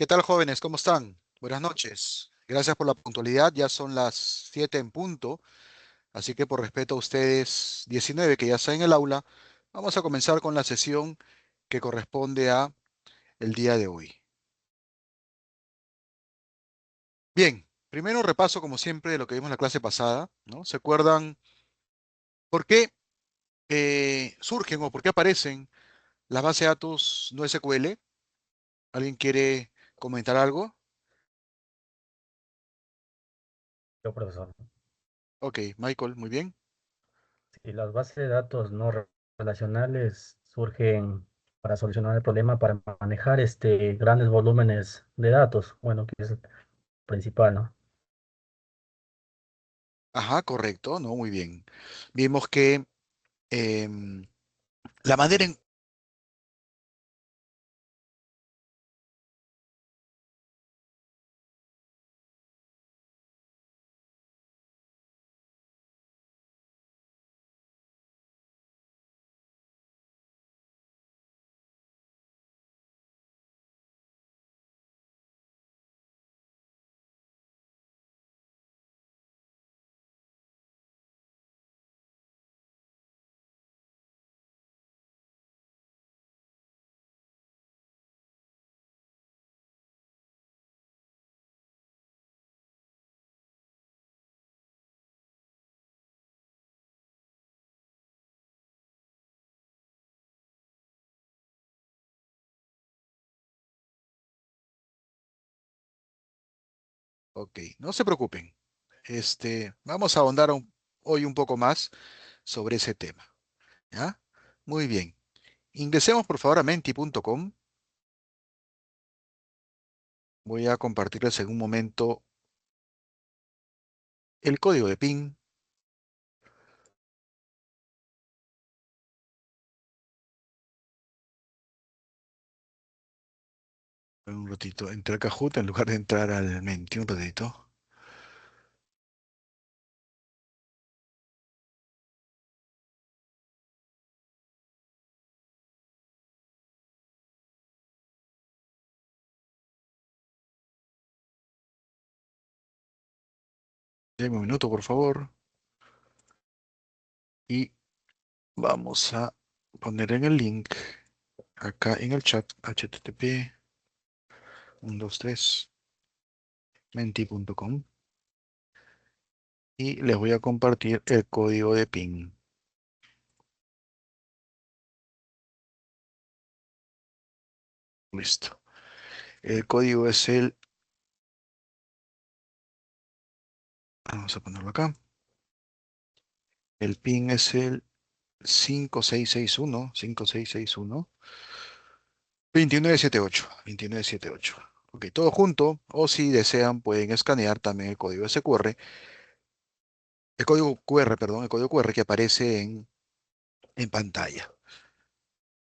¿Qué tal, jóvenes? ¿Cómo están? Buenas noches. Gracias por la puntualidad. Ya son las 7 en punto, así que por respeto a ustedes, 19 que ya están en el aula, vamos a comenzar con la sesión que corresponde a el día de hoy. Bien, primero repaso como siempre de lo que vimos en la clase pasada, ¿no? ¿Se acuerdan por qué surgen o por qué aparecen las bases de datos no SQL? ¿Alguien quiere comentar algo? Yo, profesor. Ok, Michael, muy bien. Si las bases de datos no relacionales surgen para solucionar el problema, para manejar grandes volúmenes de datos, bueno, que es el principal, ¿no? Ajá, correcto, ¿no? Muy bien. Vimos que em, la manera en... Ok, no se preocupen. Vamos a ahondar hoy un poco más sobre ese tema, ¿ya? Muy bien. Ingresemos por favor a menti.com. Voy a compartirles en un momento el código de PIN. Un ratito, entrar a Kahoot en lugar de entrar al Menti, un ratito. Denme un minuto, por favor. Y vamos a poner en el link acá en el chat http 123 menti.com y les voy a compartir el código de PIN. Listo. El código es vamos a ponerlo acá. El PIN es el 5661 2978. Ok, todo junto, o si desean pueden escanear también el código SQR, el código QR, perdón, el código QR que aparece en pantalla.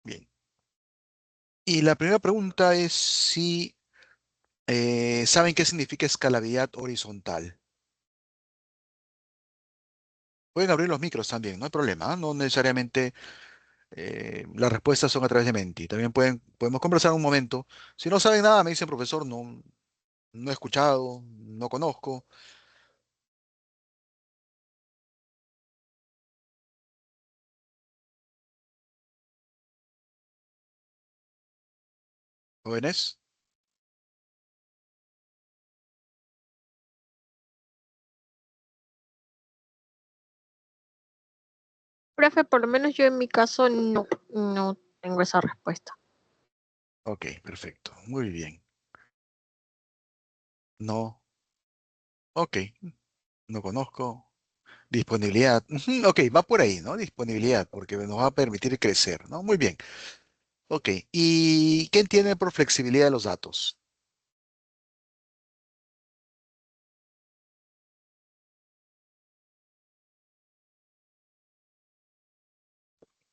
Bien. Y la primera pregunta es si saben qué significa escalabilidad horizontal. Pueden abrir los micros también, no hay problema, ¿ah? No necesariamente las respuestas son a través de Menti. También podemos conversar un momento. Si no saben nada, me dicen, profesor, no he escuchado, no conozco. Jóvenes, Profe, por lo menos yo en mi caso no tengo esa respuesta. ok, perfecto, muy bien. No, ok, no conozco. Disponibilidad, ujú, ok, va por ahí, ¿no? Disponibilidad, porque nos va a permitir crecer, ¿no? Muy bien, ok. ¿Y qué entiende por flexibilidad de los datos?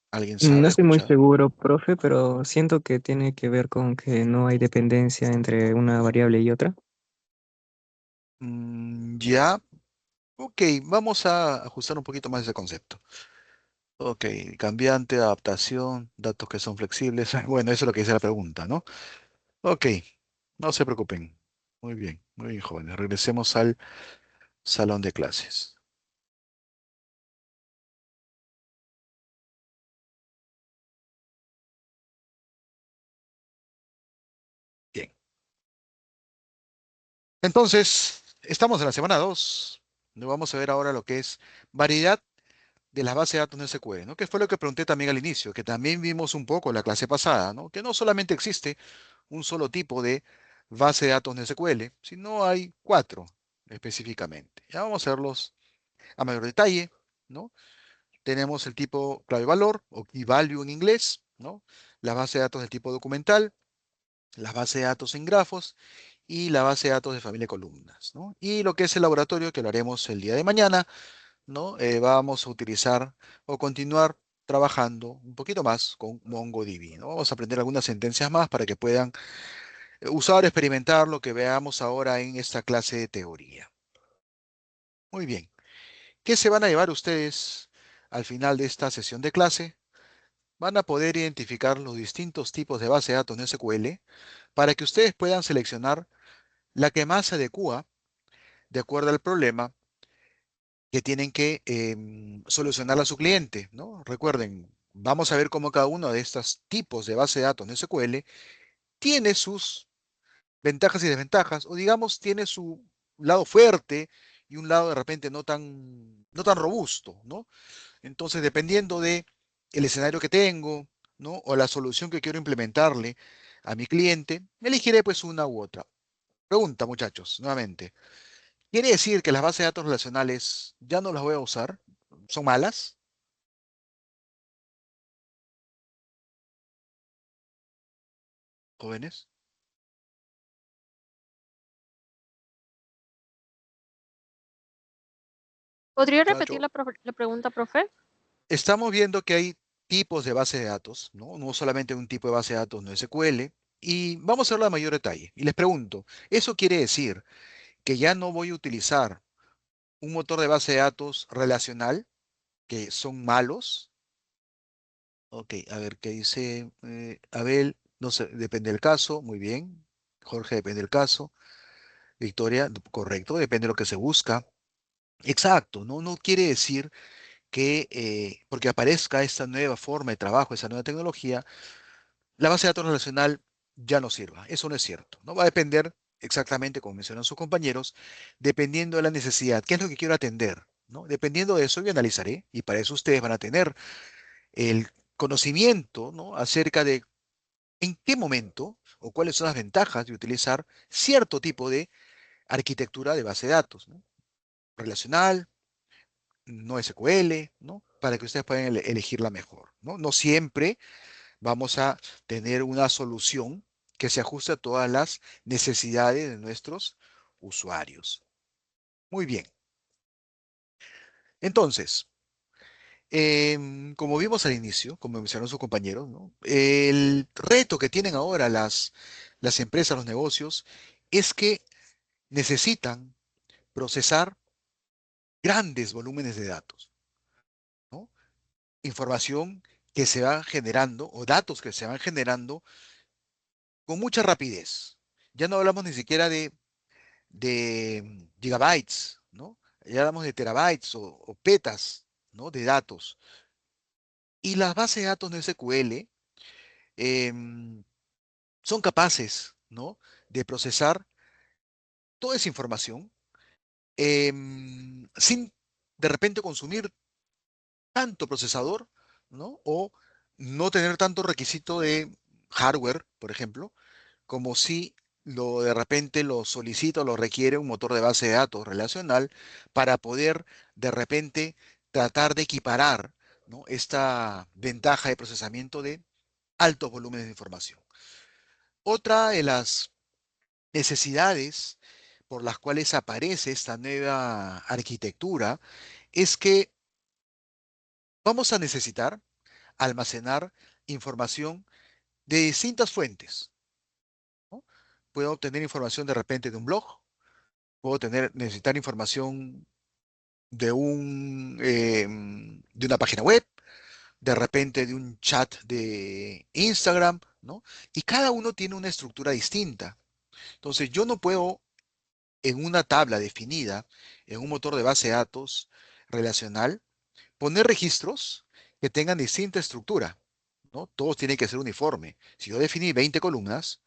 ¿Alguien No sabe? estoy muy ¿Escucha? seguro, profe, pero siento que tiene que ver con que no hay dependencia entre una variable y otra. Ya, ok, vamos a ajustar un poquito más ese concepto. Ok, cambiante, adaptación, datos que son flexibles. Bueno, eso es lo que dice la pregunta, ¿no? Ok, No se preocupen. Muy bien, jóvenes. Regresemos al salón de clases. Bien. Entonces, estamos en la semana 2. Vamos a ver ahora lo que es variedad de las bases de datos no SQL, ¿no? Que fue lo que pregunté también al inicio, que también vimos un poco en la clase pasada, ¿no? Que no solamente existe un solo tipo de base de datos no SQL, sino hay cuatro específicamente. Ya vamos a verlos a mayor detalle, ¿no? Tenemos el tipo clave-valor o key value en inglés, ¿no? La base de datos del tipo documental, la base de datos en grafos y la base de datos de familia de columnas, ¿no? Y lo que es el laboratorio, que lo haremos el día de mañana, ¿no? Vamos a utilizar o continuar trabajando un poquito más con MongoDB, ¿no? Vamos a aprender algunas sentencias más para que puedan usar, experimentar lo que veamos ahora en esta clase de teoría. Muy bien. ¿Qué se van a llevar ustedes al final de esta sesión de clase? Van a poder identificar los distintos tipos de base de datos en SQL para que ustedes puedan seleccionar la que más se adecua de acuerdo al problema que tienen que solucionar a su cliente, ¿no? Recuerden, vamos a ver cómo cada uno de estos tipos de base de datos en SQL tiene sus ventajas y desventajas, o digamos, tiene su lado fuerte y un lado de repente no tan robusto, ¿no? Entonces, dependiendo de el escenario que tengo, ¿no? O la solución que quiero implementarle a mi cliente, elegiré pues una u otra. Pregunta, muchachos, nuevamente. ¿Quiere decir que las bases de datos relacionales ya no las voy a usar? ¿Son malas, jóvenes? ¿Podría repetir Muchachos, la pregunta, profe? estamos viendo que hay tipos de bases de datos, ¿no? No solamente un tipo de base de datos no SQL, y vamos a verlo a mayor detalle. Y les pregunto, ¿eso quiere decir que ya no voy a utilizar un motor de base de datos relacional, que son malos? Ok, a ver, ¿qué dice Abel? No sé, depende del caso, muy bien. Jorge, depende del caso. Victoria, correcto, depende de lo que se busca. Exacto, no, no quiere decir que porque aparezca esta nueva forma de trabajo, esa nueva tecnología, la base de datos relacional ya no sirva. Eso no es cierto. No va a depender exactamente, como mencionan sus compañeros, dependiendo de la necesidad. ¿Qué es lo que quiero atender? ¿No? Dependiendo de eso, yo analizaré y para eso ustedes van a tener el conocimiento, ¿no? Acerca de en qué momento o cuáles son las ventajas de utilizar cierto tipo de arquitectura de base de datos, ¿no? Relacional, no SQL, ¿no? Para que ustedes puedan elegir la mejor, ¿no? No siempre vamos a tener una solución que se ajuste a todas las necesidades de nuestros usuarios. Muy bien. Entonces, como vimos al inicio, como mencionaron sus compañeros, ¿no? El reto que tienen ahora las empresas, los negocios, es que necesitan procesar grandes volúmenes de datos, ¿no? Información que se va generando o datos que se van generando con mucha rapidez. Ya no hablamos ni siquiera de gigabytes, ¿no? Ya hablamos de terabytes o petas, ¿no? De datos. Y las bases de datos de SQL em, son capaces, ¿no? De procesar toda esa información sin de repente consumir tanto procesador, ¿no? O no tener tanto requisito de hardware, por ejemplo, como si lo de repente lo solicita o lo requiere un motor de base de datos relacional para poder de repente tratar de equiparar, ¿no? Esta ventaja de procesamiento de altos volúmenes de información. Otra de las necesidades por las cuales aparece esta nueva arquitectura es que vamos a necesitar almacenar información de distintas fuentes, ¿no? Puedo obtener información de repente de un blog, puedo necesitar información de una página web, de repente de un chat de Instagram, ¿no? Y cada uno tiene una estructura distinta. Entonces, yo no puedo en una tabla definida, en un motor de base de datos relacional, poner registros que tengan distinta estructura, ¿no? Todos tienen que ser uniforme. Si yo definí 20 columnas,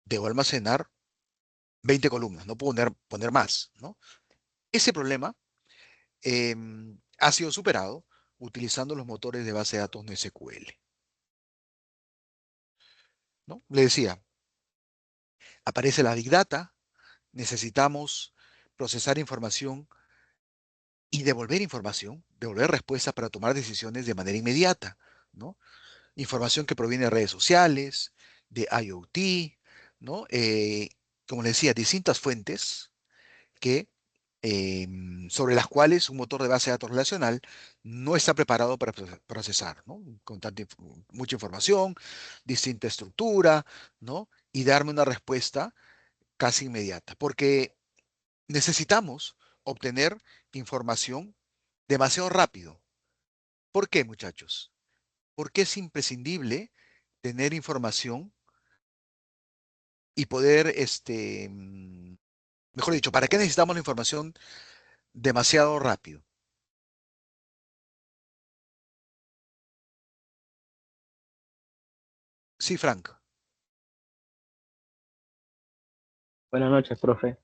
debo almacenar 20 columnas, no puedo poner más, ¿no? Ese problema ha sido superado utilizando los motores de base de datos NoSQL, ¿no? Le decía, aparece la Big Data, necesitamos procesar información y devolver información, devolver respuestas para tomar decisiones de manera inmediata, ¿no? Información que proviene de redes sociales, de IoT, ¿no? Como les decía, distintas fuentes que, sobre las cuales un motor de base de datos relacional no está preparado para procesar, ¿no? Con mucha información, distinta estructura, ¿no? Y darme una respuesta casi inmediata, porque necesitamos obtener información demasiado rápido. ¿Por qué, muchachos? Porque es imprescindible tener información y poder, mejor dicho, ¿para qué necesitamos la información demasiado rápido? Sí, Frank, Buenas noches, profe.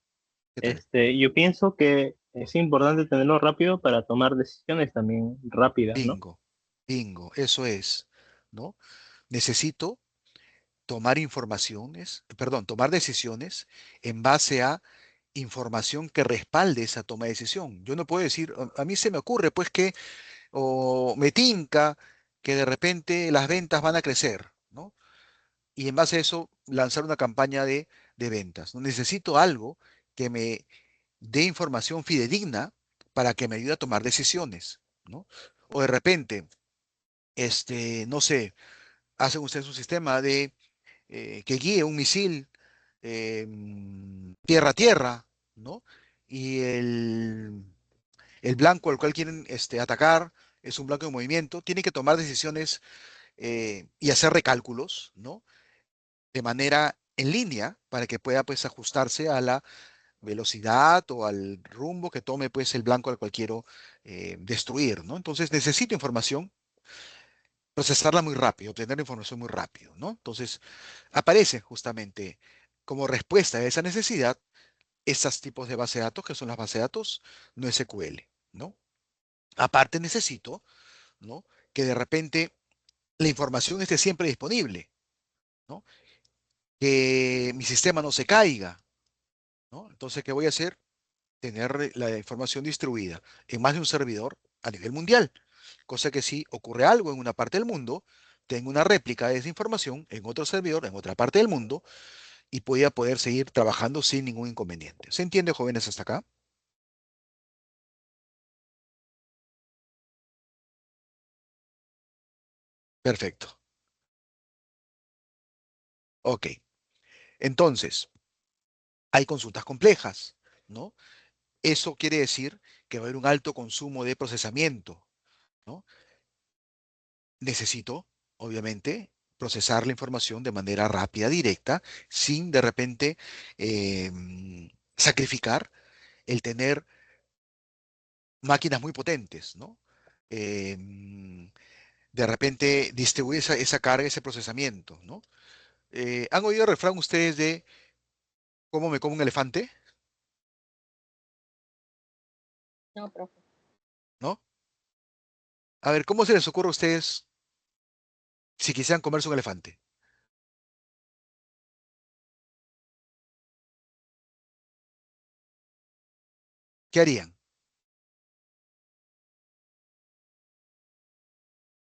¿qué tal? Yo pienso que es importante tenerlo rápido para tomar decisiones también rápidas, ¿no? Bingo, bingo, eso es, ¿no? Necesito tomar tomar decisiones en base a información que respalde esa toma de decisión. Yo no puedo decir, a mí se me ocurre, pues que, o me tinca que de repente las ventas van a crecer, ¿no? Y en base a eso lanzar una campaña de ventas, ¿no? Necesito algo que me dé información fidedigna para que me ayude a tomar decisiones, ¿no? O de repente, no sé, hacen ustedes un sistema que guíe un misil tierra a tierra, ¿no? Y el blanco al cual quieren atacar es un blanco en movimiento, tiene que tomar decisiones y hacer recálculos, ¿no? De manera en línea para que pueda pues ajustarse a la velocidad o al rumbo que tome pues el blanco al cual quiero destruir, ¿no? Entonces necesito información, procesarla muy rápido, obtener la información muy rápido, ¿no? Entonces aparece justamente como respuesta a esa necesidad esos tipos de base de datos que son las bases de datos no SQL, ¿no? Aparte necesito, ¿no? Que de repente la información esté siempre disponible, ¿no? Que mi sistema no se caiga, ¿no? Entonces, ¿qué voy a hacer? Tener la información distribuida en más de un servidor a nivel mundial, cosa que si ocurre algo en una parte del mundo, tengo una réplica de esa información en otro servidor, en otra parte del mundo, y pueda poder seguir trabajando sin ningún inconveniente. ¿Se entiende, jóvenes, hasta acá? Perfecto. Ok. Entonces, hay consultas complejas, ¿no? Eso quiere decir que va a haber un alto consumo de procesamiento, ¿no? Necesito, obviamente, procesar la información de manera rápida, directa, sin de repente sacrificar el tener máquinas muy potentes, ¿no? De repente distribuir esa carga, ese procesamiento, ¿no? ¿Han oído el refrán ustedes de cómo me como un elefante? No, profe. ¿No? A ver, ¿cómo se les ocurre a ustedes si quisieran comerse un elefante? ¿Qué harían?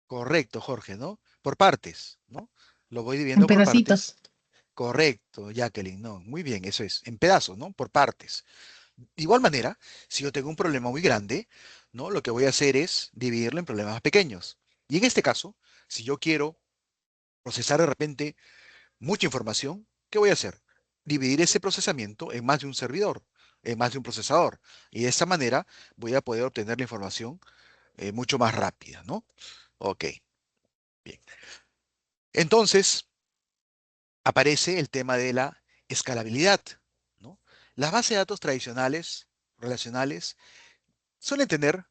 Correcto, Jorge, ¿no? Por partes, ¿no? Lo voy En dividiendo por pedacitos. partes. Correcto, Jacqueline, no, muy bien, eso es, en pedazos, ¿no? Por partes. De igual manera, si yo tengo un problema muy grande, ¿no? Lo que voy a hacer es dividirlo en problemas más pequeños. Y en este caso, si yo quiero procesar de repente mucha información, ¿qué voy a hacer? Dividir ese procesamiento en más de un servidor, en más de un procesador. Y de esta manera voy a poder obtener la información mucho más rápida, ¿no? Ok, bien. Entonces, aparece el tema de la Escalabilidad, ¿no? Las bases de datos tradicionales, relacionales, suelen tener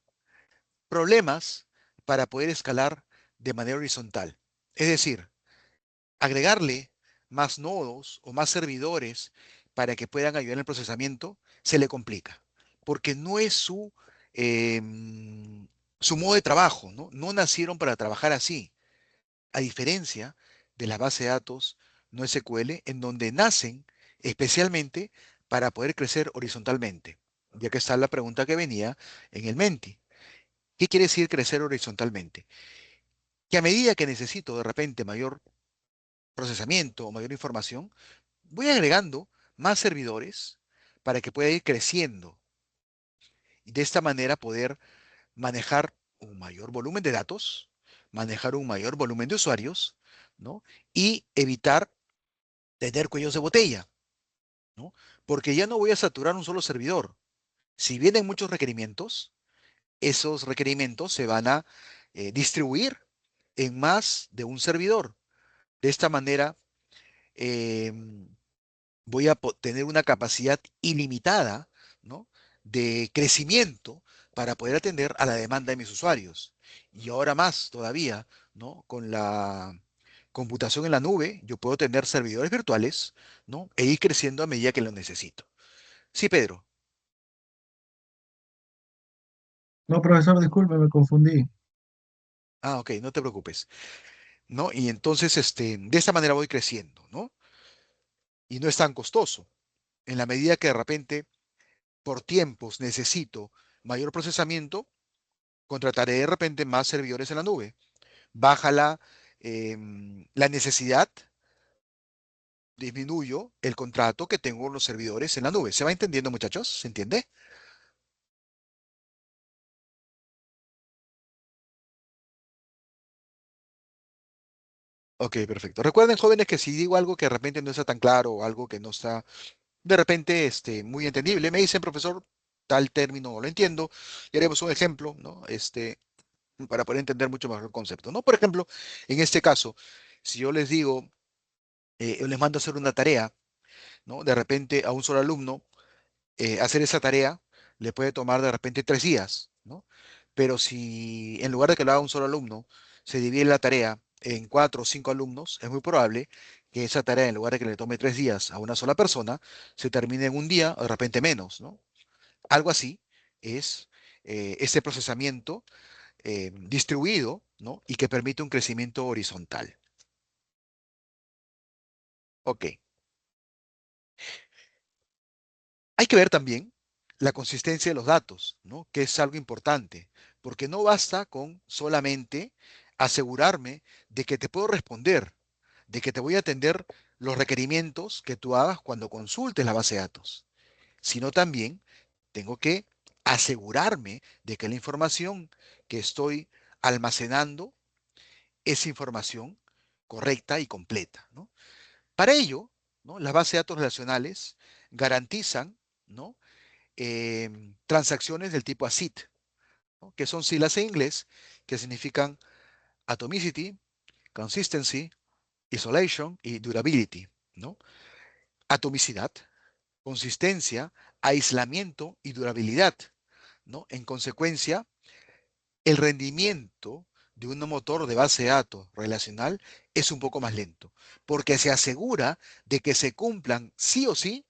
problemas para poder escalar de manera horizontal. Es decir, agregarle más nodos o más servidores para que puedan ayudar en el procesamiento se le complica, porque no es su modo de trabajo, ¿no? No nacieron para trabajar así, a diferencia de la base de datos no SQL, en donde nacen especialmente para poder crecer horizontalmente, ya que está la pregunta que venía en el Menti. ¿Qué quiere decir crecer horizontalmente? Que a medida que necesito de repente mayor procesamiento o mayor información, voy agregando más servidores para que pueda ir creciendo y de esta manera poder manejar un mayor volumen de datos, manejar un mayor volumen de usuarios, ¿no? Y evitar tener cuellos de botella, ¿no? Porque ya no voy a saturar un solo servidor. Si vienen muchos requerimientos, esos requerimientos se van a distribuir en más de un servidor. De esta manera, em, voy a tener una capacidad ilimitada, ¿no? De crecimiento para poder atender a la demanda de mis usuarios. Y ahora más todavía, ¿no? Con la computación en la nube, yo puedo tener servidores virtuales, ¿no? E ir creciendo a medida que lo necesito. Sí, Pedro. No, profesor, disculpe, me confundí. Ah, ok, no te preocupes, ¿no? Y entonces, de esta manera voy creciendo, ¿no? Y no es tan costoso. En la medida que de repente, por tiempos, necesito mayor procesamiento, contrataré de repente más servidores en la nube. Baja la necesidad, disminuyo el contrato que tengo con los servidores en la nube. ¿Se va entendiendo, muchachos? ¿Se entiende? Ok, perfecto. Recuerden, jóvenes, que si digo algo que de repente no está tan claro o algo que no está de repente muy entendible, me dicen, profesor, tal término no lo entiendo, y haremos un ejemplo, ¿no? Para poder entender mucho mejor el concepto, ¿no? Por ejemplo, en este caso, si yo les digo, yo les mando a hacer una tarea, ¿no? De repente a un solo alumno, hacer esa tarea le puede tomar de repente 3 días, ¿no? Pero si en lugar de que lo haga un solo alumno, se divide la tarea en 4 o 5 alumnos, es muy probable que esa tarea, en lugar de que le tome 3 días a una sola persona, se termine en un día o de repente menos, ¿no? Algo así es ese procesamiento distribuido, ¿no? Y que permite un crecimiento horizontal. Ok. Hay que ver también la consistencia de los datos, ¿no? Que es algo importante, porque no basta con solamente asegurarme de que te puedo responder, de que te voy a atender los requerimientos que tú hagas cuando consultes la base de datos, sino también tengo que asegurarme de que la información que estoy almacenando es información correcta y completa, ¿no? Para ello, ¿no? Las bases de datos relacionales garantizan, ¿no? Transacciones del tipo ACID, ¿no? Que son siglas en inglés que significan Atomicity, Consistency, Isolation y Durability, ¿no? Atomicidad, consistencia, aislamiento y durabilidad, ¿no? En consecuencia, el rendimiento de un motor de base de datos relacional es un poco más lento, porque se asegura de que se cumplan sí o sí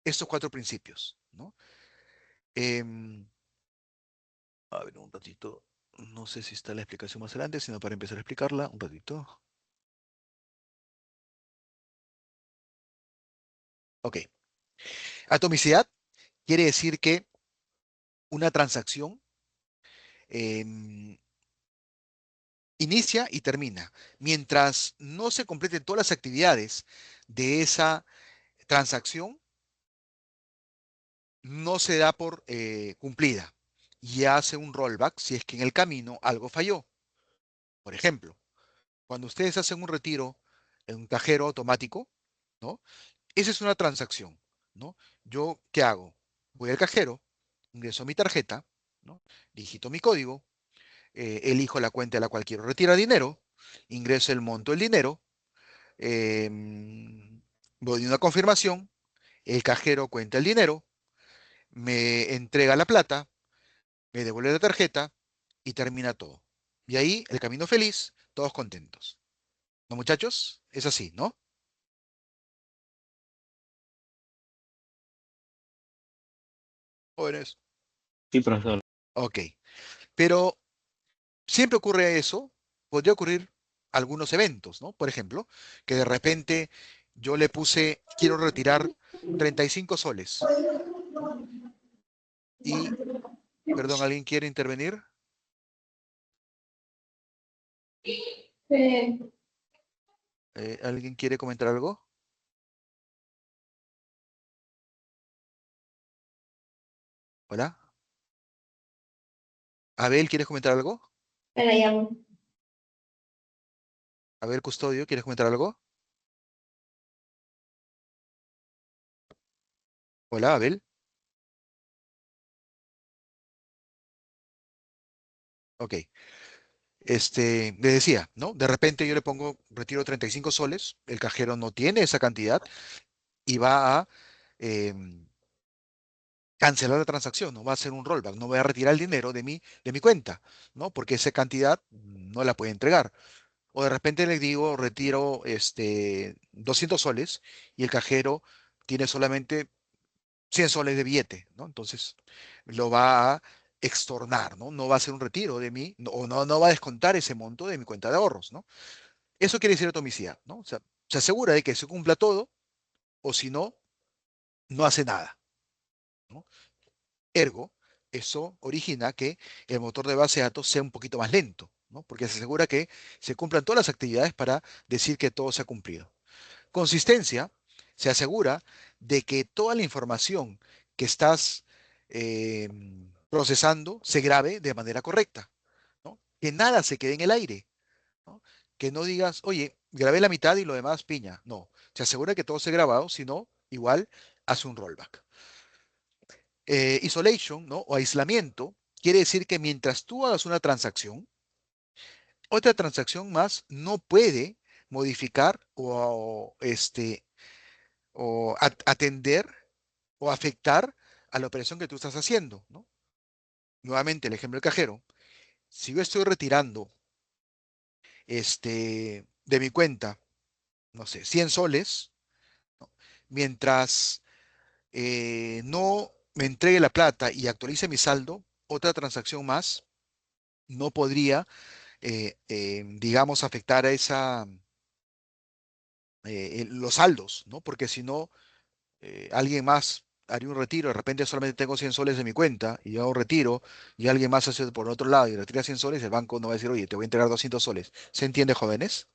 estos 4 principios, ¿no? Em, a ver, un ratito. No sé si está la explicación más adelante, sino para empezar a explicarla, un ratito. Ok. Atomicidad quiere decir que una transacción em, inicia y termina. Mientras no se completen todas las actividades de esa transacción, no se da por cumplida y hace un rollback si es que en el camino algo falló. Por ejemplo, cuando ustedes hacen un retiro en un cajero automático, ¿no? Esa es una transacción, ¿no? Yo, ¿qué hago? Voy al cajero, ingreso mi tarjeta, ¿no? Digito mi código, elijo la cuenta a la cual quiero retirar dinero, ingreso el monto del dinero, em, Voy a una confirmación, el cajero cuenta el dinero, me entrega la plata, me devuelve la tarjeta y termina todo. Y ahí el camino feliz, todos contentos. ¿No, muchachos? Es así, ¿no? Jóvenes. Sí, profesor. Ok. Pero siempre ocurre eso, podría ocurrir algunos eventos, ¿no? Por ejemplo, que de repente yo le puse, quiero retirar 35 soles, ¿no? Y, perdón, ¿alguien quiere intervenir? ¿Alguien quiere comentar algo? ¿Hola? Abel, ¿quieres comentar algo? Abel Custodio, ¿quieres comentar algo? Hola, Abel. Ok. Le decía, ¿no? De repente yo le pongo, retiro 35 soles, el cajero no tiene esa cantidad y va a em, cancelar la transacción, no va a hacer un rollback, no voy a retirar el dinero de mi cuenta, ¿no? Porque esa cantidad no la puede entregar. O de repente le digo, retiro 200 soles y el cajero tiene solamente 100 soles de billete, ¿no? Entonces lo va a extornar, ¿no? No va a hacer un retiro de mí, o no va a descontar ese monto de mi cuenta de ahorros, ¿no? Eso quiere decir atomicidad, ¿no? O sea, se asegura de que se cumpla todo, o si no, no hace nada, ¿no? Ergo, eso origina que el motor de base de datos sea un poquito más lento, ¿no? Porque se asegura que se cumplan todas las actividades para decir que todo se ha cumplido. Consistencia, se asegura de que toda la información que estás eh, procesando se grabe de manera correcta, ¿no? Que nada se quede en el aire, ¿no? Que no digas, oye, grabé la mitad y lo demás piña. No, se asegura que todo se grabado, si no, igual hace un rollback. Isolation, ¿no? O aislamiento, quiere decir que mientras tú hagas una transacción, otra transacción más no puede modificar o atender o afectar a la operación que tú estás haciendo, ¿no? Nuevamente, el ejemplo del cajero. Si yo estoy retirando de mi cuenta, no sé, 100 soles, ¿no? Mientras no me entregue la plata y actualice mi saldo, otra transacción más no podría, digamos, afectar a los saldos, ¿no? Porque si no, alguien más haría un retiro, de repente solamente tengo 100 soles de mi cuenta y yo hago un retiro y alguien más hace por otro lado y retira 100 soles, el banco no va a decir, oye, te voy a entregar 200 soles. ¿Se entiende, jóvenes?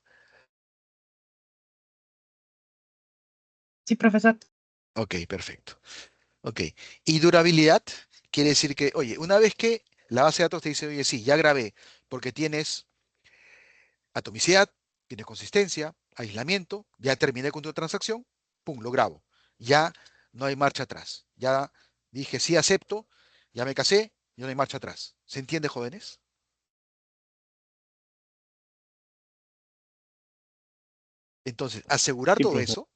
Sí, profesor. Ok, perfecto. Ok. Y durabilidad quiere decir que, oye, una vez que la base de datos te dice, oye, sí, ya grabé, porque tienes atomicidad, tienes consistencia, aislamiento, ya terminé con tu transacción, pum, lo grabo. Ya no hay marcha atrás. Ya dije, sí, acepto, ya me casé, ya no hay marcha atrás. ¿Se entiende, jóvenes? Entonces, asegurar Sí, todo profesor. eso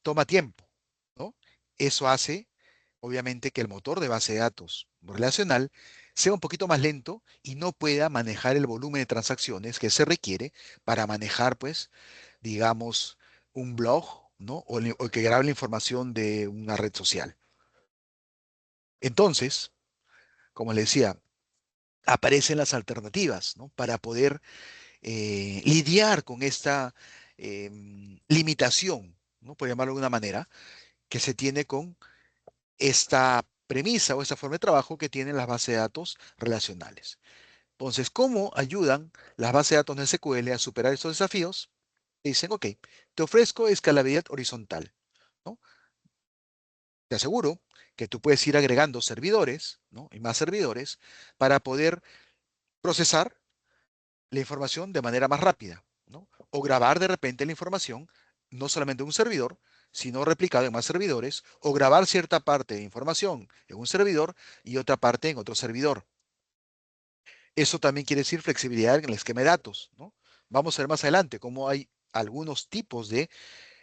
toma tiempo, ¿no? Eso hace, obviamente, que el motor de base de datos relacional sea un poquito más lento y no pueda manejar el volumen de transacciones que se requiere para manejar, pues, digamos, un blog, ¿no? O que grabe la información de una red social. Entonces, como le decía, aparecen las alternativas, ¿no? Para poder lidiar con esta limitación, ¿no? Por llamarlo de alguna manera, que se tiene con esta premisa o esta forma de trabajo que tienen las bases de datos relacionales. Entonces, ¿cómo ayudan las bases de datos de SQL a superar estos desafíos? Dicen, ok, te ofrezco escalabilidad horizontal, ¿no? Te aseguro que tú puedes ir agregando servidores, ¿no? Y más servidores para poder procesar la información de manera más rápida, ¿no? O grabar de repente la información, no solamente en un servidor, sino replicado en más servidores, o grabar cierta parte de información en un servidor y otra parte en otro servidor. Eso también quiere decir flexibilidad en el esquema de datos, ¿no? Vamos a ver más adelante cómo hay algunos tipos de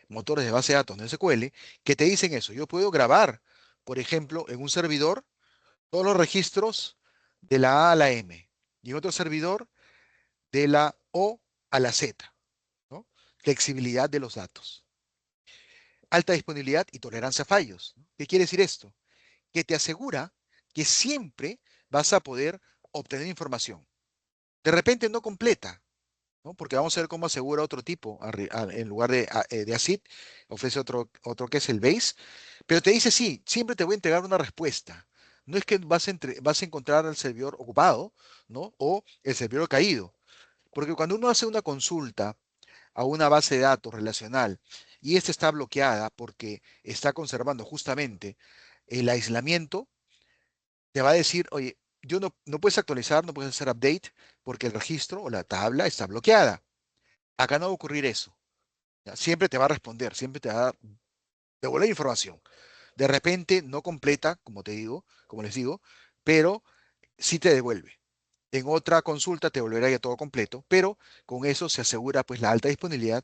motores de base de datos no SQL, que te dicen eso. Yo puedo grabar, por ejemplo, en un servidor todos los registros de la A a la M y en otro servidor de la O a la Z, ¿no? Flexibilidad de los datos. Alta disponibilidad y tolerancia a fallos, ¿no? ¿Qué quiere decir esto? Que te asegura que siempre vas a poder obtener información. De repente no completa, ¿no? Porque vamos a ver cómo asegura otro tipo, en lugar de ACID, ofrece otro que es el base, pero te dice, sí, siempre te voy a entregar una respuesta. No es que vas a encontrar al servidor ocupado, ¿no? O el servidor caído. Porque cuando uno hace una consulta a una base de datos relacional y esta está bloqueada porque está conservando justamente el aislamiento, te va a decir, oye, no puedes actualizar, no puedes hacer update porque el registro o la tabla está bloqueada. Acá no va a ocurrir eso. ¿Ya? Siempre te va a responder, siempre te va a devolver información. De repente no completa, como te digo, como les digo, pero sí te devuelve. En otra consulta te volverá ya todo completo, pero con eso se asegura pues la alta disponibilidad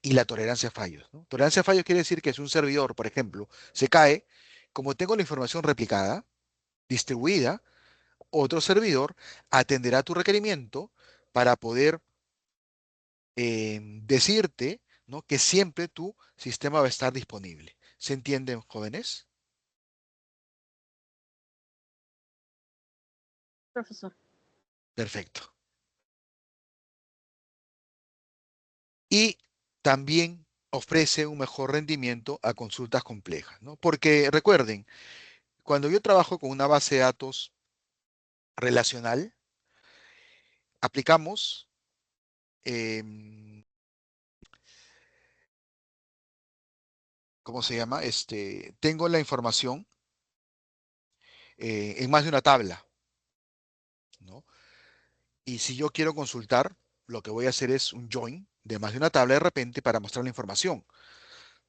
y la tolerancia a fallos, ¿no? Tolerancia a fallos quiere decir que si un servidor, por ejemplo, se cae, como tengo la información replicada, distribuida, otro servidor atenderá tu requerimiento para poder decirte, ¿no? Que siempre tu sistema va a estar disponible. ¿Se entienden, jóvenes? Profesor. Perfecto. Y también ofrece un mejor rendimiento a consultas complejas, ¿no? Porque recuerden, cuando yo trabajo con una base de datos relacional, aplicamos, ¿cómo se llama? Tengo la información en más de una tabla, ¿no? Y si yo quiero consultar, lo que voy a hacer es un join de más de una tabla de repente para mostrar la información,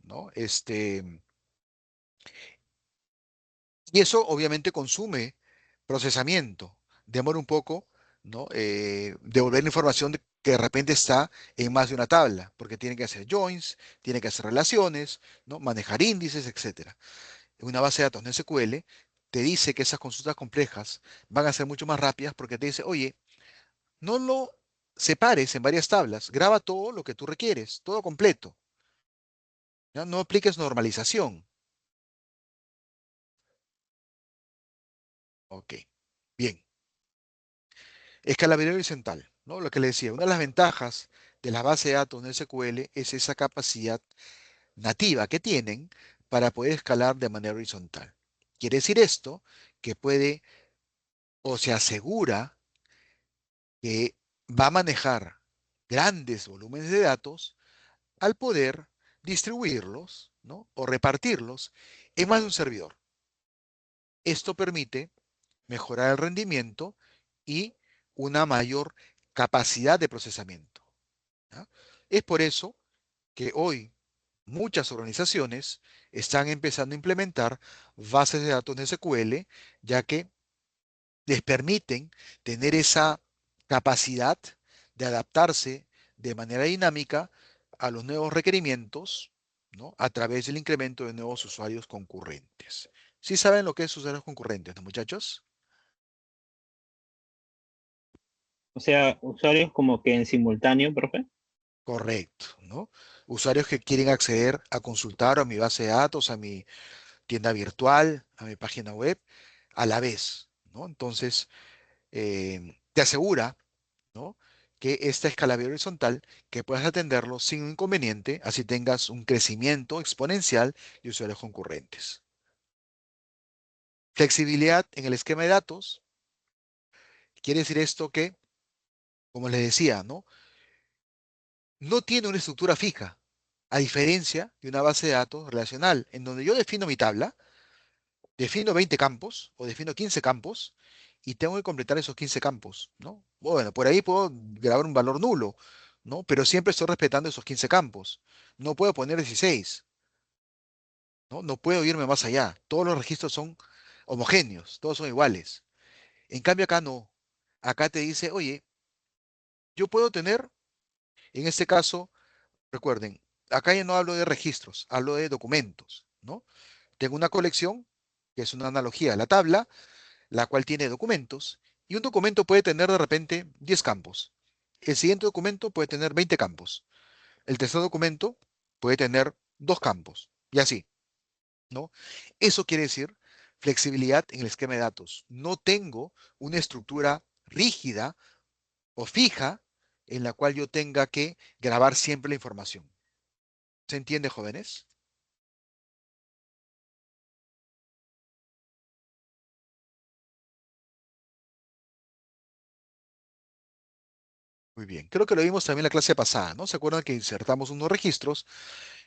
¿no? Y eso obviamente consume procesamiento, demora un poco, ¿no? Devolver la información que de repente está en más de una tabla, porque tiene que hacer joins, tiene que hacer relaciones, ¿no? Manejar índices, etcétera. En una base de datos no SQL te dice que esas consultas complejas van a ser mucho más rápidas porque te dice, oye, no lo separes en varias tablas, graba todo lo que tú requieres, todo completo. ¿Ya? No apliques normalización. Ok, bien. Escalabilidad horizontal, ¿no? Lo que le decía, una de las ventajas de la base de datos en SQL es esa capacidad nativa que tienen para poder escalar de manera horizontal. Quiere decir esto que puede o se asegura que va a manejar grandes volúmenes de datos al poder distribuirlos, ¿no? O repartirlos en más de un servidor. Esto permite mejorar el rendimiento y una mayor capacidad de procesamiento. ¿Ya? Es por eso que hoy muchas organizaciones están empezando a implementar bases de datos de SQL, ya que les permiten tener esa capacidad de adaptarse de manera dinámica a los nuevos requerimientos, ¿no? A través del incremento de nuevos usuarios concurrentes. ¿Sí saben lo que es usuarios concurrentes, no, muchachos? O sea, usuarios como que en simultáneo, profe. Correcto, ¿no? Usuarios que quieren acceder a consultar a mi base de datos, a mi tienda virtual, a mi página web, a la vez, ¿no? Entonces, te asegura, ¿no? Que esta escalabilidad horizontal, que puedas atenderlo sin inconveniente, así tengas un crecimiento exponencial de usuarios concurrentes. Flexibilidad en el esquema de datos, quiere decir esto que, como les decía, ¿no? No tiene una estructura fija, a diferencia de una base de datos relacional, en donde yo defino mi tabla, defino 20 campos o defino 15 campos y tengo que completar esos 15 campos, ¿no? Bueno, por ahí puedo grabar un valor nulo, ¿no? Pero siempre estoy respetando esos 15 campos. No puedo poner 16, ¿no? No puedo irme más allá. Todos los registros son homogéneos, todos son iguales. En cambio acá no. Acá te dice, oye, yo puedo tener, en este caso, recuerden, acá ya no hablo de registros, hablo de documentos, ¿no? Tengo una colección, que es una analogía a la tabla, la cual tiene documentos, y un documento puede tener de repente 10 campos. El siguiente documento puede tener 20 campos. El tercer documento puede tener 2 campos, y así, ¿no? Eso quiere decir flexibilidad en el esquema de datos. No tengo una estructura rígida o fija en la cual yo tenga que grabar siempre la información. ¿Se entiende, jóvenes? Muy bien. Creo que lo vimos también en la clase pasada, ¿no? ¿Se acuerdan que insertamos unos registros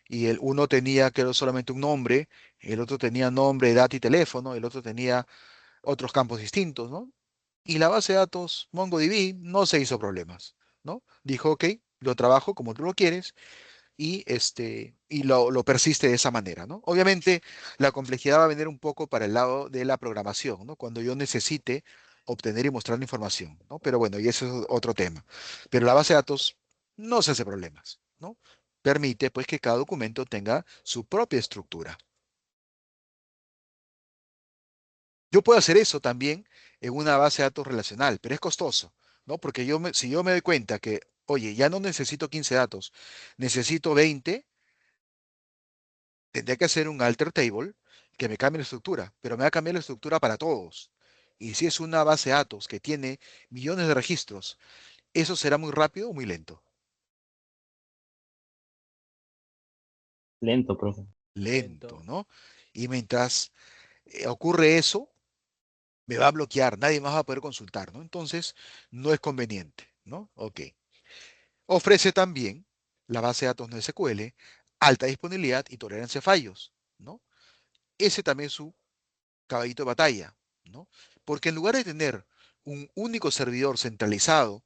y el uno tenía, creo, solamente un nombre, el otro tenía nombre, edad y teléfono, el otro tenía otros campos distintos, ¿no? Y la base de datos MongoDB no se hizo problemas, ¿no? Dijo, ok, lo trabajo como tú lo quieres y lo persiste de esa manera, ¿no? Obviamente, la complejidad va a venir un poco para el lado de la programación, ¿no? Cuando yo necesite obtener y mostrar la información, ¿no? Pero bueno, y eso es otro tema. Pero la base de datos no se hace problemas, ¿no? Permite, pues, que cada documento tenga su propia estructura. Yo puedo hacer eso también en una base de datos relacional, pero es costoso, ¿no? Porque si yo me doy cuenta que, oye, ya no necesito 15 datos, necesito 20, tendría que hacer un alter table que me cambie la estructura, pero me va a cambiar la estructura para todos. Y si es una base de datos que tiene millones de registros, ¿eso será muy rápido o muy lento? Lento, profe. Lento, ¿no? Y mientras ocurre eso, me va a bloquear, nadie más va a poder consultar, ¿no? Entonces, no es conveniente, ¿no? Ok. Ofrece también la base de datos NoSQL, alta disponibilidad y tolerancia a fallos, ¿no? Ese también es su caballito de batalla, ¿no? Porque en lugar de tener un único servidor centralizado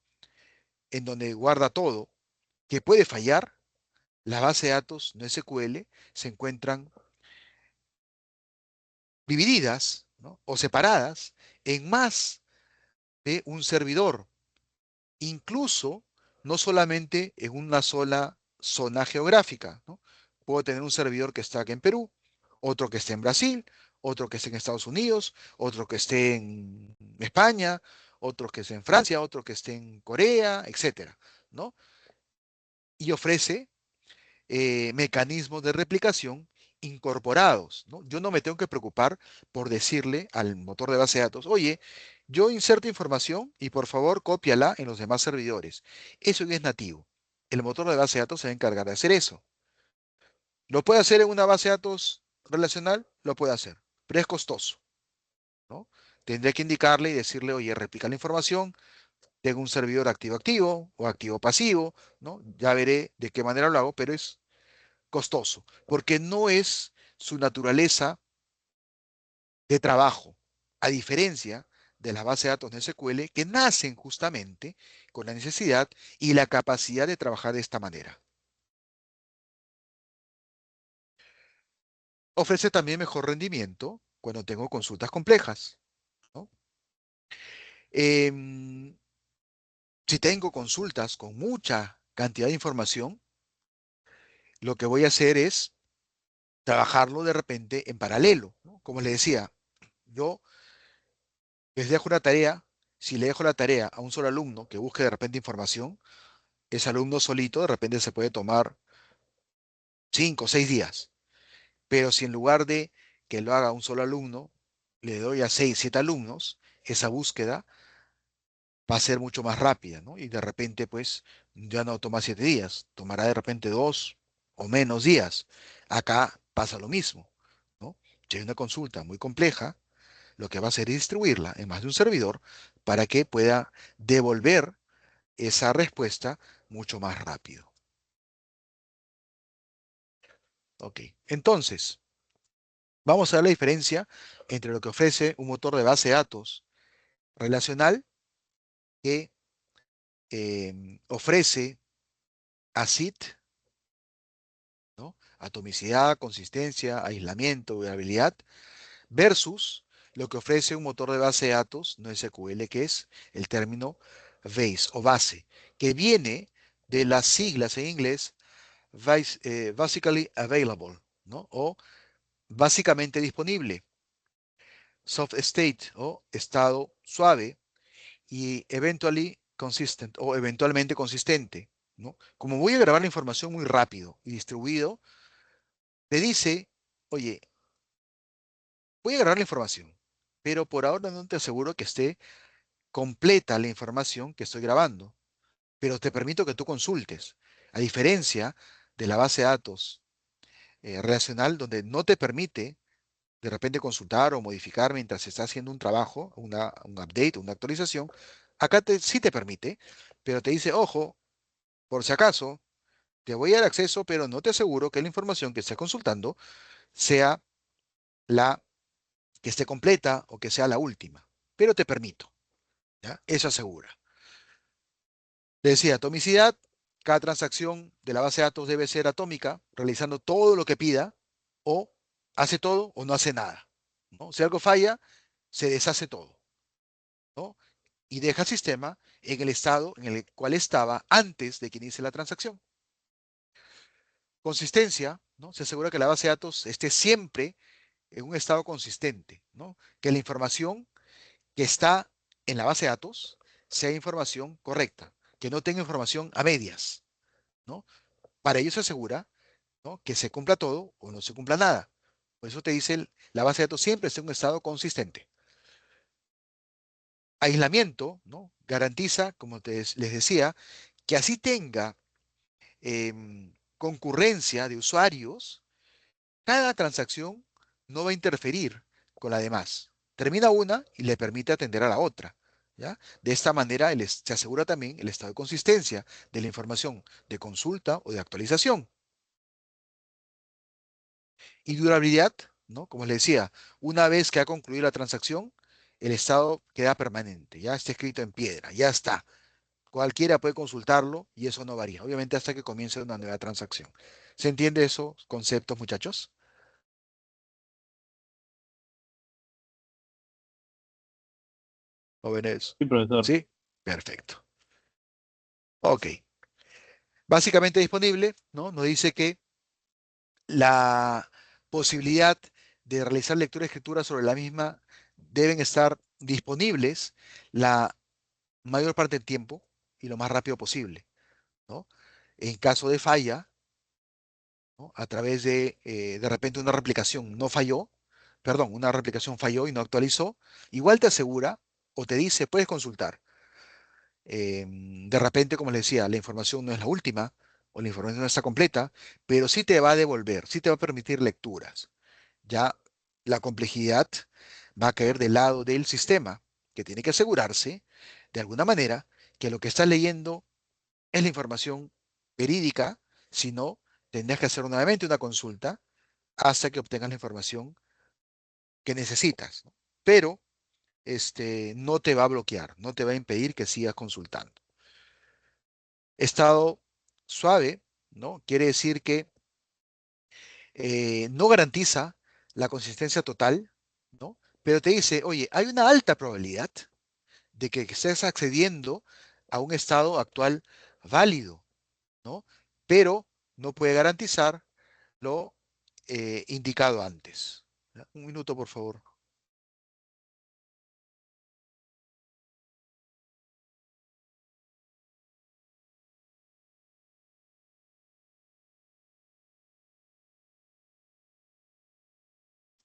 en donde guarda todo, que puede fallar, las bases de datos NoSQL se encuentran divididas, ¿no? O separadas en más de un servidor, incluso no solamente en una sola zona geográfica, ¿no? Puedo tener un servidor que está aquí en Perú, otro que esté en Brasil, otro que esté en Estados Unidos, otro que esté en España, otro que esté en Francia, otro que esté en Corea, etcétera, ¿no? Y ofrece mecanismos de replicación incorporados, ¿no? Yo no me tengo que preocupar por decirle al motor de base de datos, oye, yo inserto información y por favor cópiala en los demás servidores. Eso ya es nativo. El motor de base de datos se va a encargar de hacer eso. ¿Lo puede hacer en una base de datos relacional? Lo puede hacer, pero es costoso, ¿no? Tendré que indicarle y decirle, oye, replica la información, tengo un servidor activo-activo o activo-pasivo, ¿no? Ya veré de qué manera lo hago, pero es costoso, porque no es su naturaleza de trabajo, a diferencia de las bases de datos de SQL que nacen justamente con la necesidad y la capacidad de trabajar de esta manera. Ofrece también mejor rendimiento cuando tengo consultas complejas, ¿no? Em, si tengo consultas con mucha cantidad de información, lo que voy a hacer es trabajarlo de repente en paralelo, ¿no? Como les decía, yo les dejo una tarea, si le dejo la tarea a un solo alumno que busque de repente información, ese alumno solito de repente se puede tomar 5 o 6 días. Pero si en lugar de que lo haga un solo alumno, le doy a 6, 7 alumnos, esa búsqueda va a ser mucho más rápida, ¿no? Y de repente, pues, ya no toma 7 días, tomará de repente 2 o menos días. Acá pasa lo mismo, ¿no? Si hay una consulta muy compleja, lo que va a hacer es distribuirla en más de un servidor para que pueda devolver esa respuesta mucho más rápido. Ok, entonces, vamos a ver la diferencia entre lo que ofrece un motor de base de datos relacional que ofrece ACID, ¿no? Atomicidad, consistencia, aislamiento, durabilidad, versus lo que ofrece un motor de base de datos, no SQL, que es el término base o base, que viene de las siglas en inglés basically available, ¿no? O básicamente disponible. Soft state o estado suave y eventually consistent o eventualmente consistente, ¿no? Como voy a grabar la información muy rápido y distribuido, te dice, oye, voy a grabar la información, pero por ahora no te aseguro que esté completa la información que estoy grabando, pero te permito que tú consultes. A diferencia de la base de datos relacional, donde no te permite de repente consultar o modificar mientras se está haciendo un trabajo, un update, una actualización, acá sí te permite, pero te dice, ojo, por si acaso, te voy a dar acceso, pero no te aseguro que la información que estés consultando sea la que esté completa o que sea la última, pero te permito, ¿ya? Eso asegura. Le decía, atomicidad, cada transacción de la base de datos debe ser atómica, realizando todo lo que pida, o hace todo o no hace nada, ¿no? Si algo falla, se deshace todo, ¿no? Y deja el sistema en el estado en el cual estaba antes de que inicie la transacción. Consistencia, ¿no? Se asegura que la base de datos esté siempre en un estado consistente, ¿no? Que la información que está en la base de datos sea información correcta, que no tenga información a medias, ¿no? Para ello se asegura, ¿no?, que se cumpla todo o no se cumpla nada. Por eso te dice la base de datos siempre está en un estado consistente. Aislamiento, ¿no? Garantiza, como les decía, que así tenga concurrencia de usuarios, cada transacción no va a interferir con la demás. Termina una y le permite atender a la otra, ¿ya? De esta manera se asegura también el estado de consistencia de la información de consulta o de actualización. Y durabilidad, ¿no? Como les decía, una vez que ha concluido la transacción, el estado queda permanente, ya está escrito en piedra, ya está. Cualquiera puede consultarlo y eso no varía, obviamente hasta que comience una nueva transacción. ¿Se entiende esos conceptos, muchachos? Jóvenes. Sí, profesor. ¿Sí? Perfecto. Ok. Básicamente disponible, ¿no? Nos dice que la posibilidad de realizar lectura y escritura sobre la misma deben estar disponibles la mayor parte del tiempo y lo más rápido posible, ¿no? En caso de falla, ¿no?, a través de repente una replicación no falló, perdón, una replicación falló y no actualizó, igual te asegura o te dice, puedes consultar. De repente, como les decía, la información no es la última o la información no está completa, pero sí te va a devolver, sí te va a permitir lecturas. Ya la complejidad va a caer del lado del sistema, que tiene que asegurarse, de alguna manera, que lo que estás leyendo es la información verídica, si no, tendrás que hacer nuevamente una consulta hasta que obtengas la información que necesitas, ¿no? Pero no te va a bloquear, no te va a impedir que sigas consultando. Estado suave, ¿no? Quiere decir que no garantiza la consistencia total, ¿no? Pero te dice, oye, hay una alta probabilidad de que estés accediendo a un estado actual válido, ¿no? Pero no puede garantizar lo indicado antes. ¿Ya? Un minuto, por favor.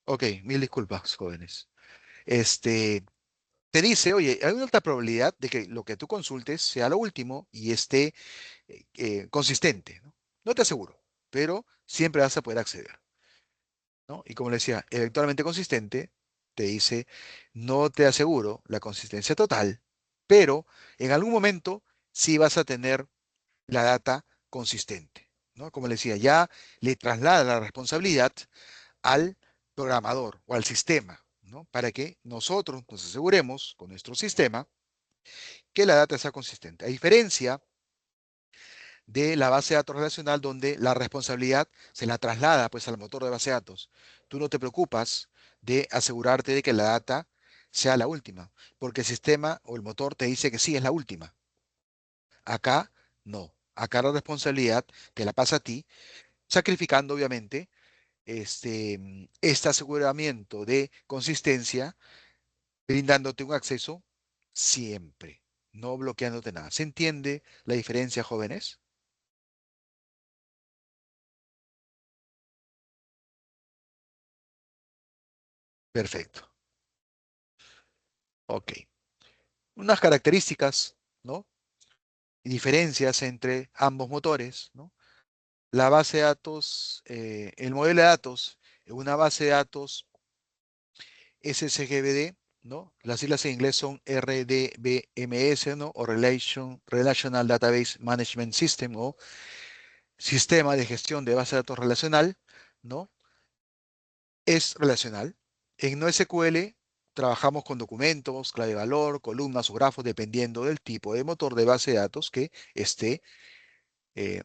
Ok, mil disculpas, jóvenes. Este, te dice, oye, hay una alta probabilidad de que lo que tú consultes sea lo último y esté consistente, ¿no? No te aseguro, pero siempre vas a poder acceder, ¿no? Y como le decía, eventualmente consistente, te dice, no te aseguro la consistencia total, pero en algún momento sí vas a tener la data consistente, ¿no? Como le decía, ya le traslada la responsabilidad al programador o al sistema, ¿no? Para que nosotros nos aseguremos con nuestro sistema que la data sea consistente. A diferencia de la base de datos relacional donde la responsabilidad se la traslada pues al motor de base de datos. Tú no te preocupas de asegurarte de que la data sea la última, porque el sistema o el motor te dice que sí es la última. Acá no. Acá la responsabilidad te la pasa a ti, sacrificando obviamente este aseguramiento de consistencia, brindándote un acceso siempre, no bloqueándote nada. ¿Se entiende la diferencia, jóvenes? Perfecto. Ok. Unas características, ¿no? Y diferencias entre ambos motores, ¿no? La base de datos, el modelo de datos, una base de datos SSGBD, ¿no? Las siglas en inglés son RDBMS, ¿no? O Relational Database Management System, o Sistema de Gestión de Base de Datos Relacional, ¿no? Es relacional. En NoSQL trabajamos con documentos, clave de valor, columnas o grafos, dependiendo del tipo de motor de base de datos que esté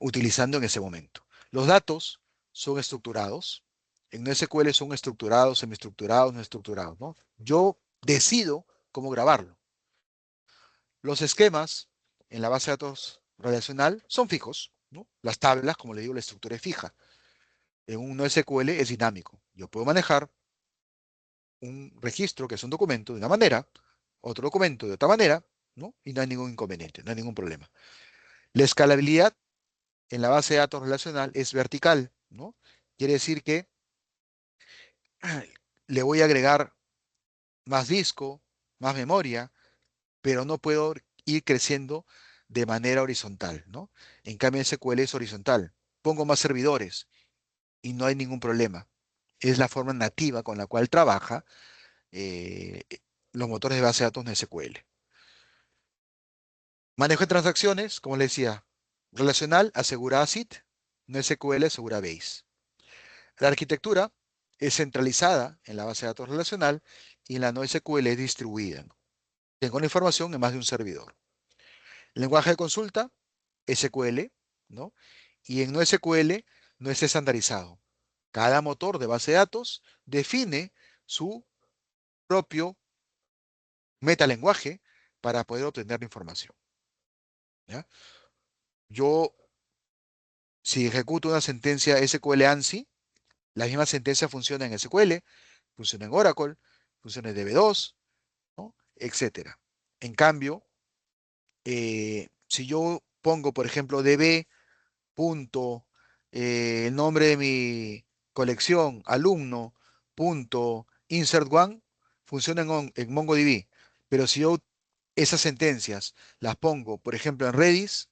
utilizando en ese momento. Los datos son estructurados. En NoSQL son estructurados, semiestructurados, no estructurados, ¿no? Yo decido cómo grabarlo. Los esquemas en la base de datos relacional son fijos, ¿no? Las tablas, como le digo, la estructura es fija. En un NoSQL es dinámico. Yo puedo manejar un registro, que es un documento, de una manera, otro documento de otra manera, ¿no? Y no hay ningún inconveniente, no hay ningún problema. La escalabilidad en la base de datos relacional es vertical, ¿no? Quiere decir que le voy a agregar más disco, más memoria, pero no puedo ir creciendo de manera horizontal, ¿no? En cambio, SQL es horizontal. Pongo más servidores y no hay ningún problema. Es la forma nativa con la cual trabaja eh, los motores de base de datos de SQL. Manejo de transacciones, como les decía, relacional asegura ACID, no SQL asegura base. La arquitectura es centralizada en la base de datos relacional y en la NoSQL es distribuida. Tengo la información en más de un servidor. Lenguaje de consulta, SQL, ¿no? Y en NoSQL no es estandarizado. Cada motor de base de datos define su propio metalenguaje para poder obtener la información. ¿Ya? Yo, si ejecuto una sentencia SQL ANSI, la misma sentencia funciona en SQL, funciona en Oracle, funciona en DB2, ¿no? Etcétera. En cambio, si yo pongo, por ejemplo, DB punto, el nombre de mi colección, alumno, punto, insert one, funciona en MongoDB. Pero si yo esas sentencias las pongo, por ejemplo, en Redis,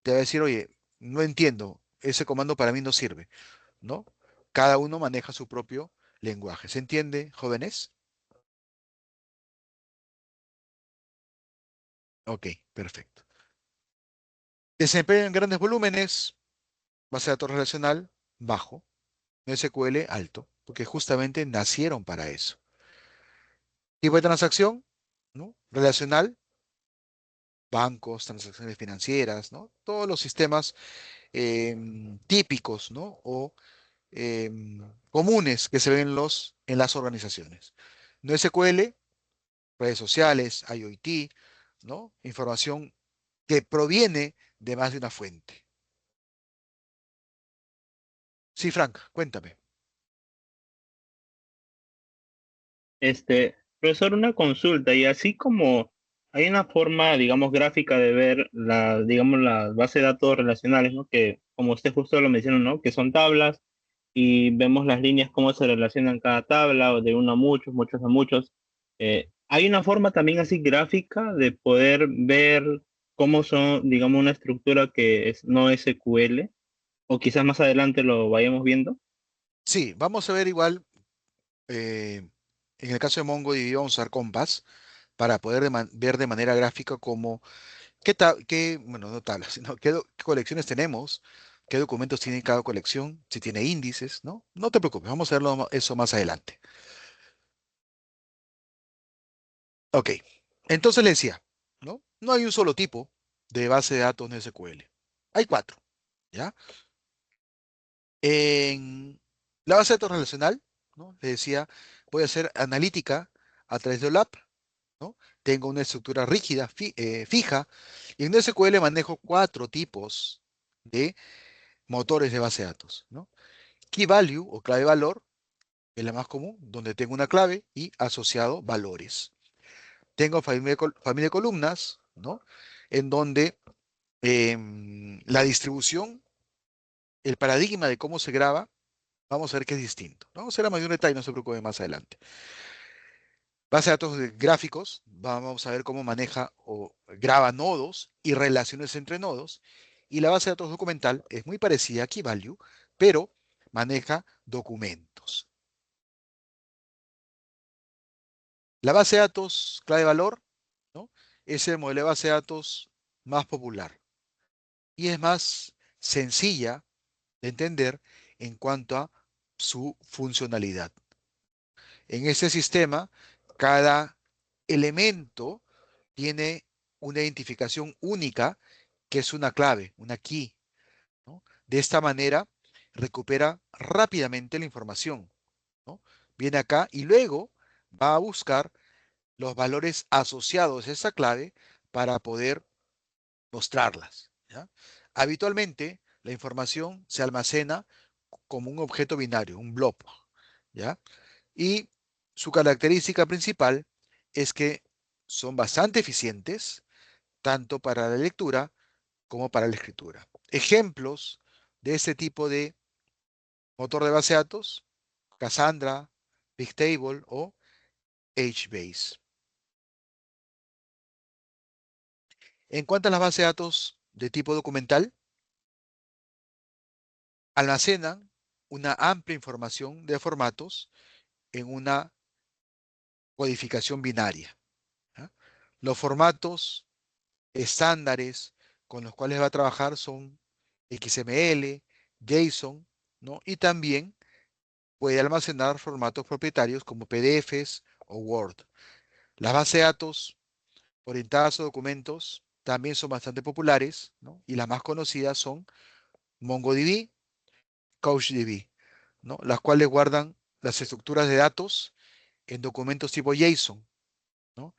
te va a decir, oye, no entiendo, ese comando para mí no sirve, ¿no? Cada uno maneja su propio lenguaje. ¿Se entiende, jóvenes? Ok, perfecto. Desempeño en grandes volúmenes, base de datos relacional, bajo. SQL, alto, porque justamente nacieron para eso. Tipo de transacción, ¿no? Relacional, bancos, transacciones financieras, ¿no? Todos los sistemas típicos, ¿no? O comunes que se ven en las organizaciones. No SQL, redes sociales, IoT, ¿no? Información que proviene de más de una fuente. Sí, Frank, cuéntame. Profesor, una consulta, y así como hay una forma, digamos, gráfica de ver digamos, las bases de datos relacionales, ¿no? Que, como usted justo lo mencionó, ¿no? Que son tablas y vemos las líneas, cómo se relacionan cada tabla, o de uno a muchos, muchos a muchos. Hay una forma también así gráfica de poder ver cómo son, digamos, una estructura que es no SQL, o quizás más adelante lo vayamos viendo. Sí, vamos a ver igual, eh, en el caso de MongoDB vamos a usar Compass para poder ver de manera gráfica cómo, bueno, no tablas, sino qué colecciones tenemos, qué documentos tiene cada colección, si tiene índices, ¿no? No te preocupes, vamos a verlo eso más adelante. Ok, entonces le decía, ¿no? No hay un solo tipo de base de datos en SQL. Hay cuatro, ¿ya? En la base de datos relacional, ¿no? Le decía, voy a hacer analítica a través de OLAP, ¿no? Tengo una estructura rígida, fija, y en SQL manejo cuatro tipos de motores de base de datos, ¿no? Key value o clave valor es la más común, donde tengo una clave y asociado valores. Tengo familia de columnas, ¿no? En donde la distribución, el paradigma de cómo se graba, vamos a ver que es distinto. Vamos a ver a mayor detalle, no se preocupe más adelante. Base de datos de gráficos, vamos a ver cómo maneja o graba nodos y relaciones entre nodos. Y la base de datos documental es muy parecida a KeyValue, pero maneja documentos. La base de datos clave valor, ¿no? Es el modelo de base de datos más popular y es más sencilla de entender en cuanto a su funcionalidad. En este sistema, cada elemento tiene una identificación única que es una clave, una key, ¿no? De esta manera, recupera rápidamente la información, ¿no? Viene acá y luego va a buscar los valores asociados a esa clave para poder mostrarlas, ¿ya? Habitualmente, la información se almacena como un objeto binario, un blob, ¿ya? Y su característica principal es que son bastante eficientes, tanto para la lectura como para la escritura. Ejemplos de este tipo de motor de base de datos, Cassandra, Bigtable o HBase. En cuanto a las bases de datos de tipo documental, almacenan una amplia información de formatos en una codificación binaria, ¿ya? Los formatos estándares con los cuales va a trabajar son XML, JSON, ¿no? Y también puede almacenar formatos propietarios como PDFs o Word. Las bases de datos orientadas a documentos también son bastante populares, ¿no? Y las más conocidas son MongoDB, CouchDB, ¿no? Las cuales guardan las estructuras de datos en documentos tipo JSON, ¿no?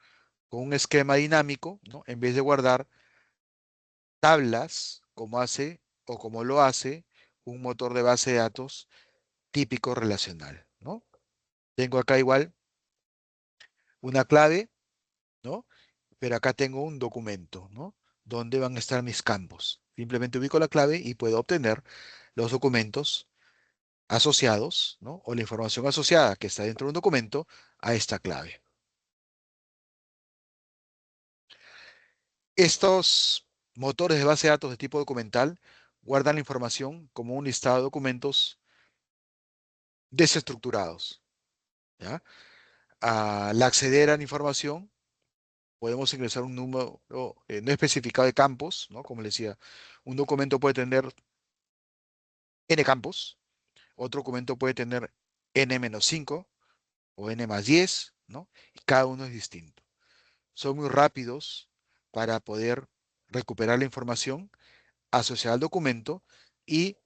Con un esquema dinámico, ¿no? En vez de guardar tablas como hace o como lo hace un motor de base de datos típico relacional, ¿no? Tengo acá igual una clave, ¿no? Pero acá tengo un documento, ¿no? Donde van a estar mis campos. Simplemente ubico la clave y puedo obtener los documentos asociados, ¿no? O la información asociada que está dentro de un documento a esta clave. Estos motores de base de datos de tipo documental guardan la información como un listado de documentos desestructurados, ¿ya? Al acceder a la información, podemos ingresar un número no especificado de campos, ¿no? Como les decía, un documento puede tener n campos, otro documento puede tener n-5 o n+10, ¿no? Y cada uno es distinto. Son muy rápidos para poder recuperar la información asociada al documento y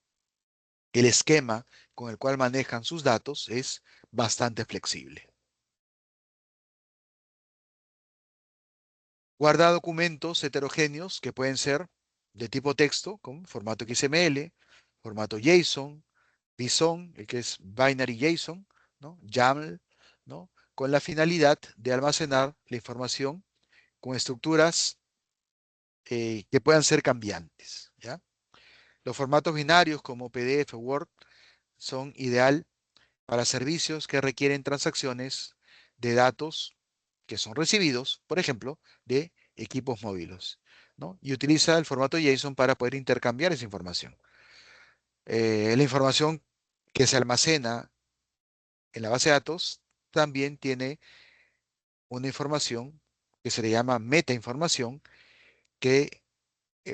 el esquema con el cual manejan sus datos es bastante flexible. Guarda documentos heterogéneos que pueden ser de tipo texto, con formato XML, formato JSON, BSON, el que es Binary JSON, ¿no? YAML, ¿no? Con la finalidad de almacenar la información con estructuras que puedan ser cambiantes, ¿ya? Los formatos binarios como PDF o Word son ideal para servicios que requieren transacciones de datos que son recibidos, por ejemplo, de equipos móviles, ¿no? Y utiliza el formato JSON para poder intercambiar esa información. La información que se almacena en la base de datos también tiene una información que se le llama metainformación que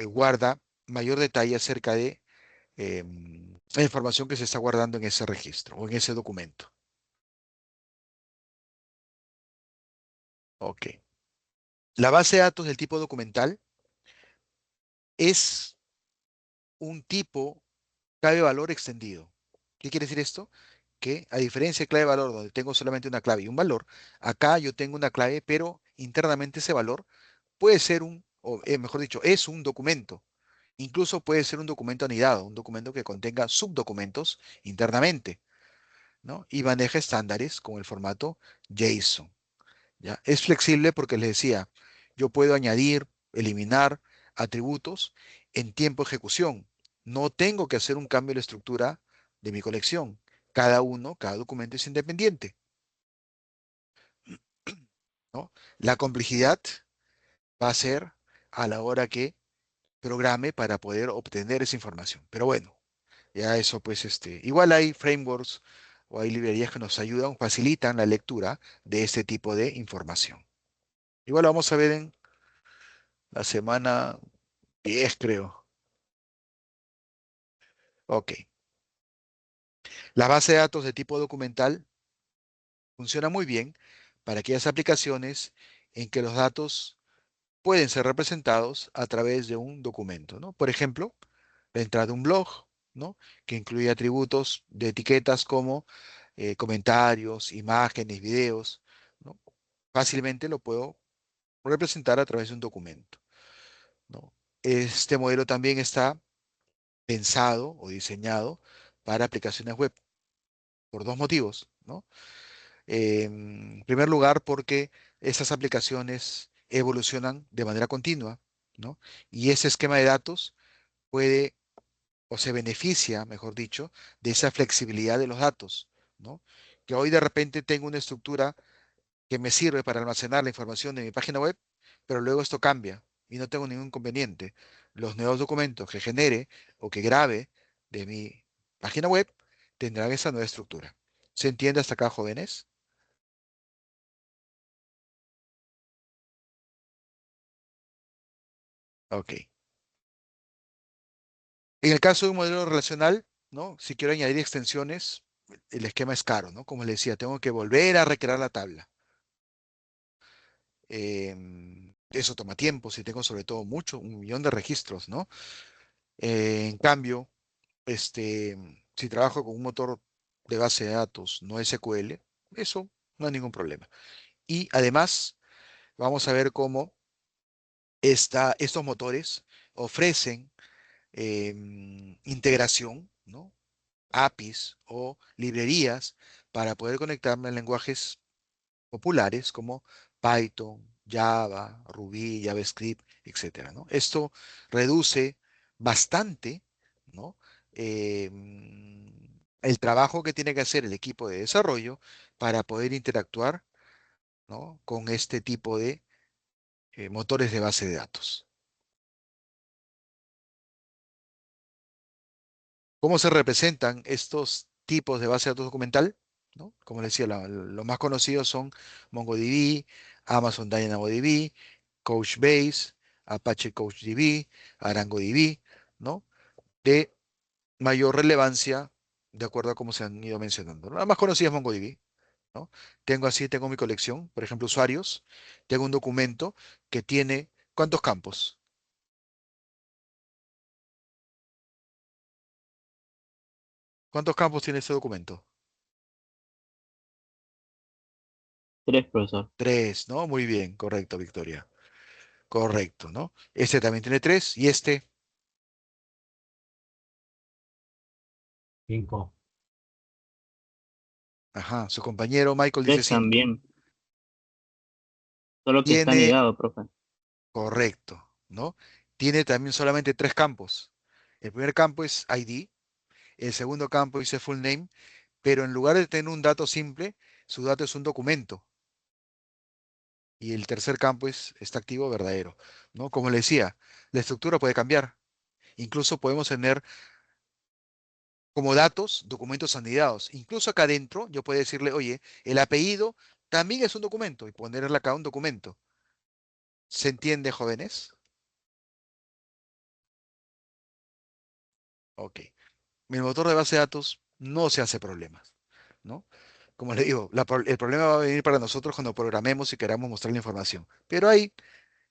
guarda mayor detalle acerca de la información que se está guardando en ese registro o en ese documento. Ok. La base de datos del tipo documental es un tipo clave valor extendido. ¿Qué quiere decir esto? Que a diferencia de clave valor donde tengo solamente una clave y un valor, acá yo tengo una clave, pero internamente ese valor puede ser o mejor dicho, es un documento Incluso puede ser un documento anidado, un documento que contenga subdocumentos internamente, ¿no? Y maneja estándares con el formato JSON, ¿ya? Es flexible porque les decía, yo puedo añadir, eliminar atributos en tiempo de ejecución. No tengo que hacer un cambio en la estructura de mi colección. Cada documento es independiente, ¿no? La complejidad va a ser a la hora que programe para poder obtener esa información. Pero bueno, ya eso pues igual hay frameworks o hay librerías que nos ayudan, facilitan la lectura de este tipo de información. Igual lo vamos a ver en la semana 10, creo. Ok. La base de datos de tipo documental funciona muy bien para aquellas aplicaciones en que los datos pueden ser representados a través de un documento, ¿no? Por ejemplo, la entrada de un blog, ¿no? Que incluye atributos de etiquetas como comentarios, imágenes, videos, ¿no? Fácilmente lo puedo representar a través de un documento, ¿no? Este modelo también está pensado o diseñado para aplicaciones web por dos motivos, ¿no? En primer lugar, porque esas aplicaciones evolucionan de manera continua, ¿no? Y ese esquema de datos puede o se beneficia, mejor dicho, de esa flexibilidad de los datos, ¿no? Que hoy de repente tengo una estructura que me sirve para almacenar la información de mi página web, pero luego esto cambia y no tengo ningún inconveniente. Los nuevos documentos que genere o que grabe de mi página web tendrán esa nueva estructura. ¿Se entiende hasta acá, jóvenes? Ok. En el caso de un modelo relacional, ¿no? Si quiero añadir extensiones, el esquema es caro, ¿no? Como les decía, tengo que volver a recrear la tabla. Eso toma tiempo, si tengo sobre todo mucho, 1 millón de registros, ¿no? En cambio, si trabajo con un motor de base de datos no SQL, eso no hay ningún problema. Y además, vamos a ver cómo estos motores ofrecen integración, ¿no? APIs o librerías para poder conectarme a lenguajes populares como Python, Java, Ruby, JavaScript, etcétera, ¿no? Esto reduce bastante, ¿no? El trabajo que tiene que hacer el equipo de desarrollo para poder interactuar, ¿no? Con este tipo de motores de base de datos. ¿Cómo se representan estos tipos de base de datos documental? ¿No? Como les decía, los más conocidos son MongoDB, Amazon DynamoDB, Couchbase, Apache CouchDB, ArangoDB, ¿no? De mayor relevancia, de acuerdo a cómo se han ido mencionando, ¿no? La más conocida es MongoDB, ¿no? Tengo mi colección, por ejemplo, usuarios, tengo un documento que tiene, ¿cuántos campos? ¿Cuántos campos tiene este documento? 3, profesor. 3, ¿no? Muy bien, correcto, Victoria. Correcto, ¿no? Este también tiene 3 y este, 5. ajá, su compañero Michael dice 3 5. también. Solo que está Tiene, anidado, profe. correcto, ¿no? Tiene también solamente 3 campos. El primer campo es ID, el segundo campo dice full name, pero en lugar de tener un dato simple, su dato es un documento. Y el tercer campo está activo verdadero, ¿no? Como le decía, la estructura puede cambiar. Incluso podemos tener como datos documentos anidados. Incluso acá adentro yo puedo decirle, oye, el apellido también es un documento y ponerle acá un documento. ¿Se entiende, jóvenes? Ok. Mi motor de base de datos no se hace problemas, ¿no? Como le digo, el problema va a venir para nosotros cuando programemos y queramos mostrar la información. Pero hay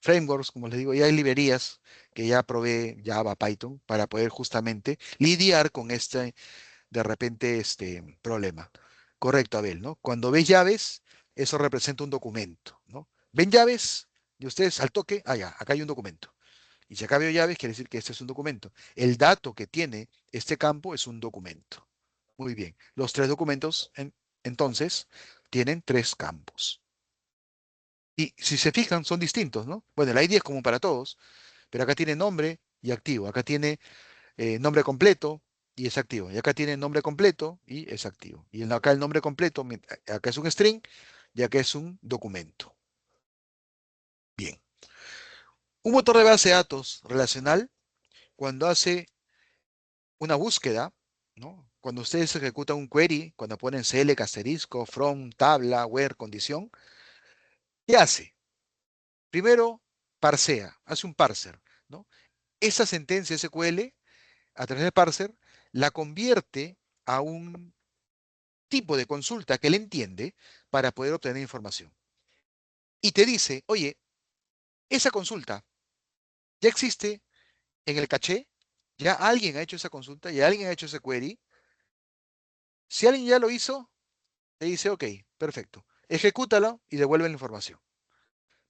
frameworks, como les digo, y hay librerías que ya provee Java, Python, para poder justamente lidiar con este, de repente, este problema. Correcto, Abel, ¿no? Cuando ves llaves, eso representa un documento, ¿no? ¿Ven llaves? Y ustedes al toque, ya, acá hay un documento. Y si acá veo llaves, quiere decir que este es un documento. El dato que tiene este campo es un documento. Muy bien. Los tres documentos, entonces, tienen tres campos. Y si se fijan, son distintos, ¿no? Bueno, el ID es común para todos, pero acá tiene nombre y activo. Acá tiene nombre completo y es activo. Y acá tiene nombre completo y es activo. Y acá el nombre completo, acá es un string y acá es un documento. Bien. Un motor de base de datos relacional, cuando hace una búsqueda, ¿no? Cuando ustedes ejecutan un query, cuando ponen select, asterisco, from, tabla, where, condición, ¿qué hace? Primero, parsea, hace un parser, ¿no? Esa sentencia SQL, a través del parser, la convierte a un tipo de consulta que él entiende para poder obtener información. Y te dice, oye, esa consulta ya existe en el caché, ya alguien ha hecho esa consulta, ya alguien ha hecho ese query. Si alguien ya lo hizo, te dice, ok, perfecto, ejecútalo y devuelve la información.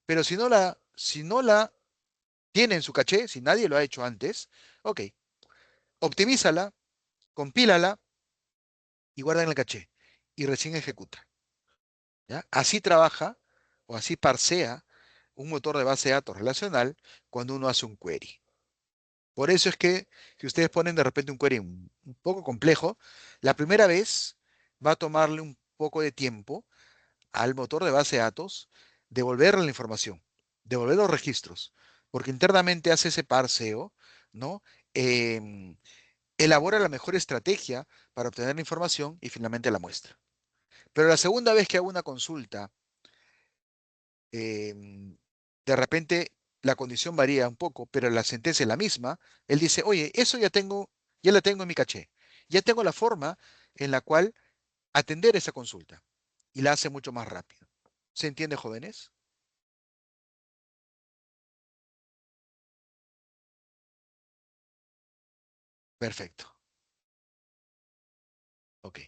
Pero si no la tiene en su caché, si nadie lo ha hecho antes, ok, optimízala, compílala y guarda en el caché y recién ejecuta. ¿Ya? Así trabaja o así parsea un motor de base de datos relacional cuando uno hace un query. Por eso es que si ustedes ponen de repente un query un poco complejo, la primera vez va a tomarle un poco de tiempo al motor de base de datos devolverle la información, devolver los registros, porque internamente hace ese parseo, ¿no? Em, Elabora la mejor estrategia para obtener la información y finalmente la muestra. Pero la segunda vez que hago una consulta, em, de repente la condición varía un poco, pero la sentencia es la misma. Él dice, oye, eso ya la tengo en mi caché. Ya tengo la forma en la cual atender esa consulta y la hace mucho más rápido. ¿Se entiende, jóvenes? Perfecto. Ok.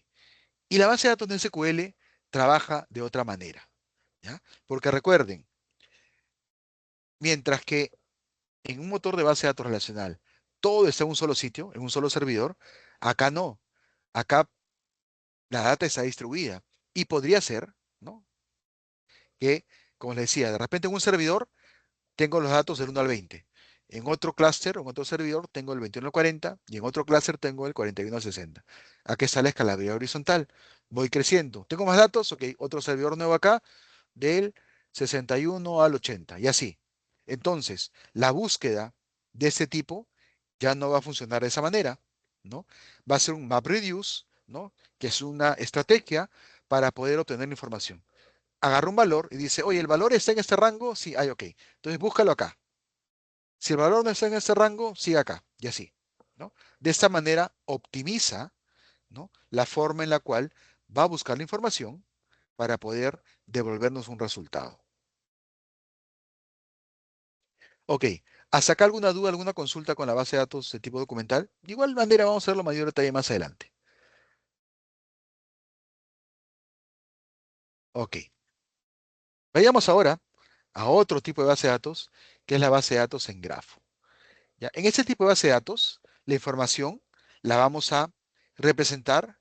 Y la base de datos de SQL trabaja de otra manera, ¿ya? Porque recuerden, mientras que en un motor de base de datos relacional todo está en un solo sitio, en un solo servidor, acá no. Acá la data está distribuida. Y podría ser, ¿no? Que, como les decía, de repente en un servidor tengo los datos del 1 al 20. En otro clúster, en otro servidor, tengo el 21 al 40 y en otro clúster tengo el 41 al 60. Aquí está la escalabilidad horizontal. Voy creciendo. ¿Tengo más datos? Ok, otro servidor nuevo acá del 61 al 80 y así. Entonces, la búsqueda de este tipo ya no va a funcionar de esa manera, ¿no? Va a ser un MapReduce, ¿no? Que es una estrategia para poder obtener información. Agarra un valor y dice, oye, ¿el valor está en este rango? Sí, ok. Entonces búscalo acá. Si el valor no está en este rango, sigue acá. Y así, ¿no? De esta manera optimiza, ¿no? La forma en la cual va a buscar la información para poder devolvernos un resultado. Ok. ¿Hasta acá alguna duda, alguna consulta con la base de datos de tipo documental? De igual manera vamos a hacerlo mayor detalle más adelante. Ok. Vayamos ahora a otro tipo de base de datos, que es la base de datos en grafo. ¿Ya? En este tipo de base de datos, la información la vamos a representar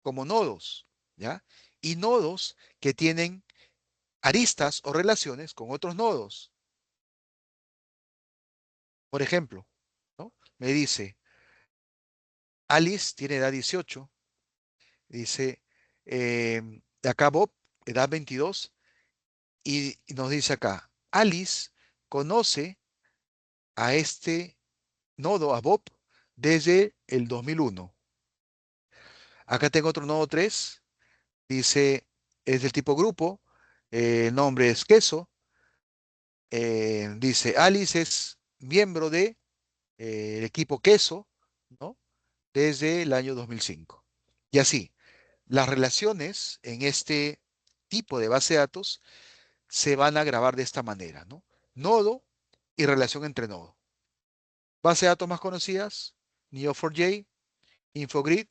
como nodos, ¿ya? Y nodos que tienen aristas o relaciones con otros nodos. Por ejemplo, ¿no? Me dice, Alice tiene edad 18, dice, acá Bob, edad 22, y nos dice acá, Alice conoce a este nodo, a Bob, desde el 2001. Acá tengo otro nodo 3, dice, es del tipo grupo, el nombre es queso, dice, Alice es miembro de el equipo queso, ¿no? Desde el año 2005. Y así, las relaciones en este tipo de base de datos se van a grabar de esta manera, ¿no? Nodo y relación entre nodo. Base de datos más conocidas, Neo4j, Infogrid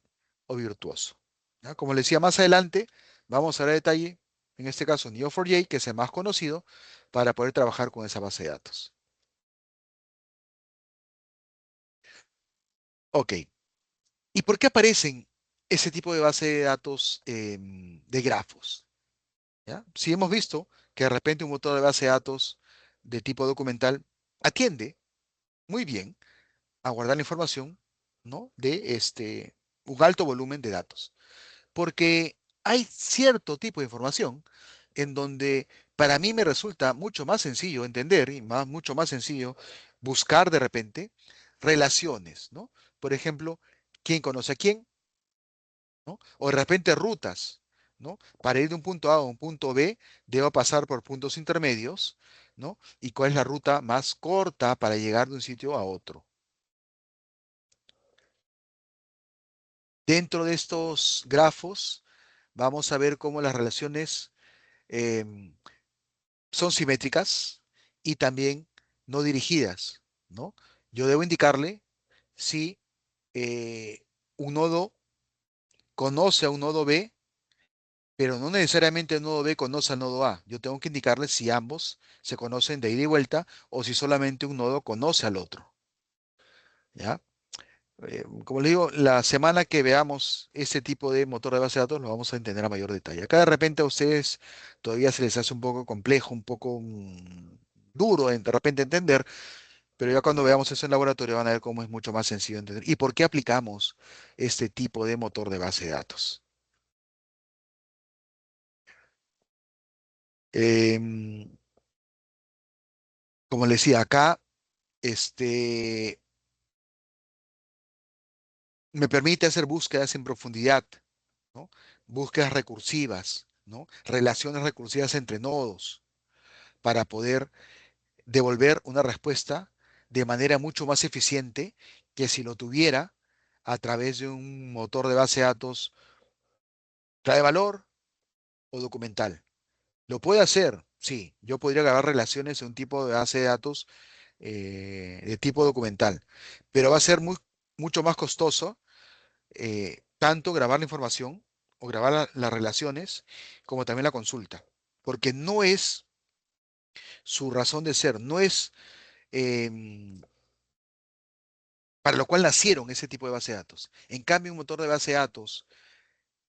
o Virtuoso. ¿Ya? Como les decía más adelante, vamos a ver detalle, en este caso Neo4j, que es el más conocido, para poder trabajar con esa base de datos. Ok. ¿Y por qué aparecen ese tipo de base de datos de grafos? ¿Ya? Si hemos visto que de repente un motor de base de datos de tipo documental atiende muy bien a guardar la información, ¿no? De un alto volumen de datos. Porque hay cierto tipo de información en donde para mí me resulta mucho más sencillo entender y mucho más sencillo buscar de repente relaciones, ¿no? Por ejemplo, quién conoce a quién, ¿no? O de repente rutas, ¿no? Para ir de un punto A a un punto B, debo pasar por puntos intermedios, ¿no? Y cuál es la ruta más corta para llegar de un sitio a otro. Dentro de estos grafos, vamos a ver cómo las relaciones em, son simétricas y también no dirigidas, ¿no? Yo debo indicarle si un nodo conoce a un nodo B, pero no necesariamente el nodo B conoce al nodo A. Yo tengo que indicarle si ambos se conocen de ida y vuelta o si solamente un nodo conoce al otro, ¿ya? Como les digo, la semana que veamos ese tipo de motor de base de datos lo vamos a entender a mayor detalle. Acá de repente a ustedes todavía se les hace un poco complejo, un poco duro de repente entender, pero ya cuando veamos eso en laboratorio van a ver cómo es mucho más sencillo entender y por qué aplicamos este tipo de motor de base de datos. Em, Como les decía, acá este, me permite hacer búsquedas en profundidad, ¿no? Búsquedas recursivas, ¿no? Relaciones recursivas entre nodos para poder devolver una respuesta de manera mucho más eficiente que si lo tuviera a través de un motor de base de datos clave valor o documental. ¿Lo puede hacer? Sí, yo podría grabar relaciones en un tipo de base de datos de tipo documental, pero va a ser mucho más costoso tanto grabar la información o grabar las relaciones como también la consulta, porque no es su razón de ser, no es em, para lo cual nacieron ese tipo de base de datos. En cambio, un motor de base de datos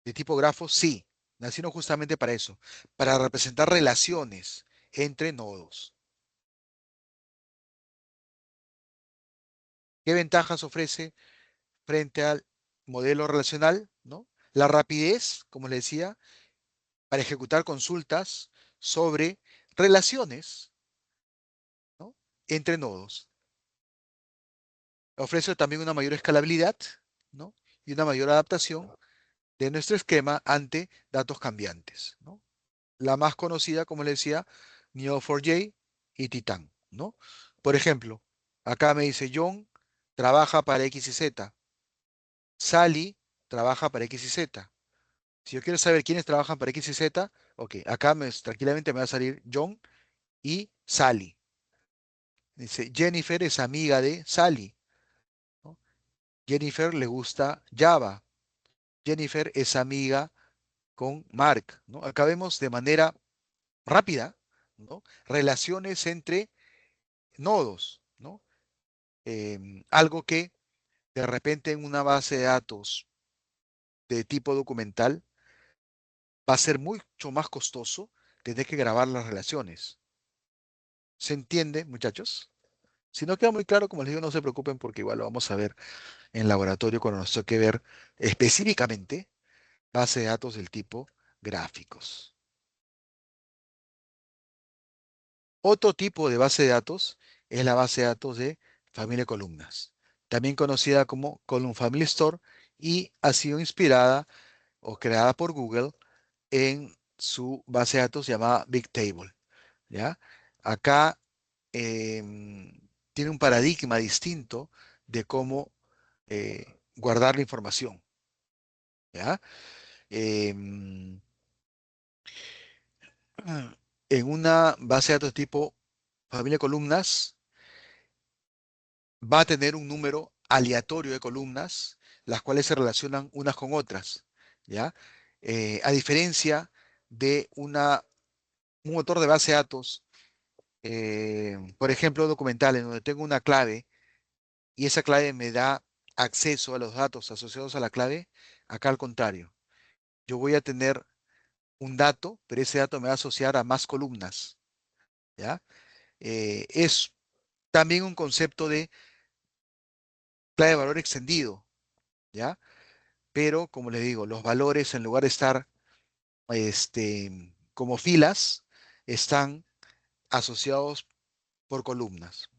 de tipo grafo, sí, nacieron justamente para eso, para representar relaciones entre nodos. ¿Qué ventajas ofrece frente al modelo relacional? ¿No? La rapidez, como les decía, para ejecutar consultas sobre relaciones, ¿no? Entre nodos. Ofrece también una mayor escalabilidad, ¿no? Y una mayor adaptación de nuestro esquema ante datos cambiantes, ¿no? La más conocida, como les decía, Neo4j y Titan, ¿no? Por ejemplo, acá me dice John trabaja para X y Z, Sally trabaja para X y Z. Si yo quiero saber quiénes trabajan para X y Z, ok, acá tranquilamente me va a salir John y Sally. Dice, Jennifer es amiga de Sally, ¿no? Jennifer le gusta Java. Jennifer es amiga con Mark, ¿no? Acá vemos de manera rápida, ¿no? Relaciones entre nodos, ¿no? Algo que de repente en una base de datos de tipo documental va a ser mucho más costoso tener que grabar las relaciones. ¿Se entiende, muchachos? Si no queda muy claro, como les digo, no se preocupen porque igual lo vamos a ver en laboratorio cuando nos toque ver específicamente base de datos del tipo gráficos. Otro tipo de base de datos es la base de datos de familia de columnas, también conocida como Column Family Store y ha sido inspirada o creada por Google en su base de datos llamada Bigtable, ¿ya? Acá tiene un paradigma distinto de cómo guardar la información, ¿ya? Em, en una base de datos tipo familia de columnas, va a tener un número aleatorio de columnas, las cuales se relacionan unas con otras, ¿ya? A diferencia de un motor de base de datos, por ejemplo, documental, en donde tengo una clave y esa clave me da acceso a los datos asociados a la clave, acá al contrario. Yo voy a tener un dato, pero ese dato me va a asociar a más columnas, ¿ya? Es también un concepto de clave de valor extendido, ¿ya? Pero, como les digo, los valores, en lugar de estar como filas, están asociados por columnas.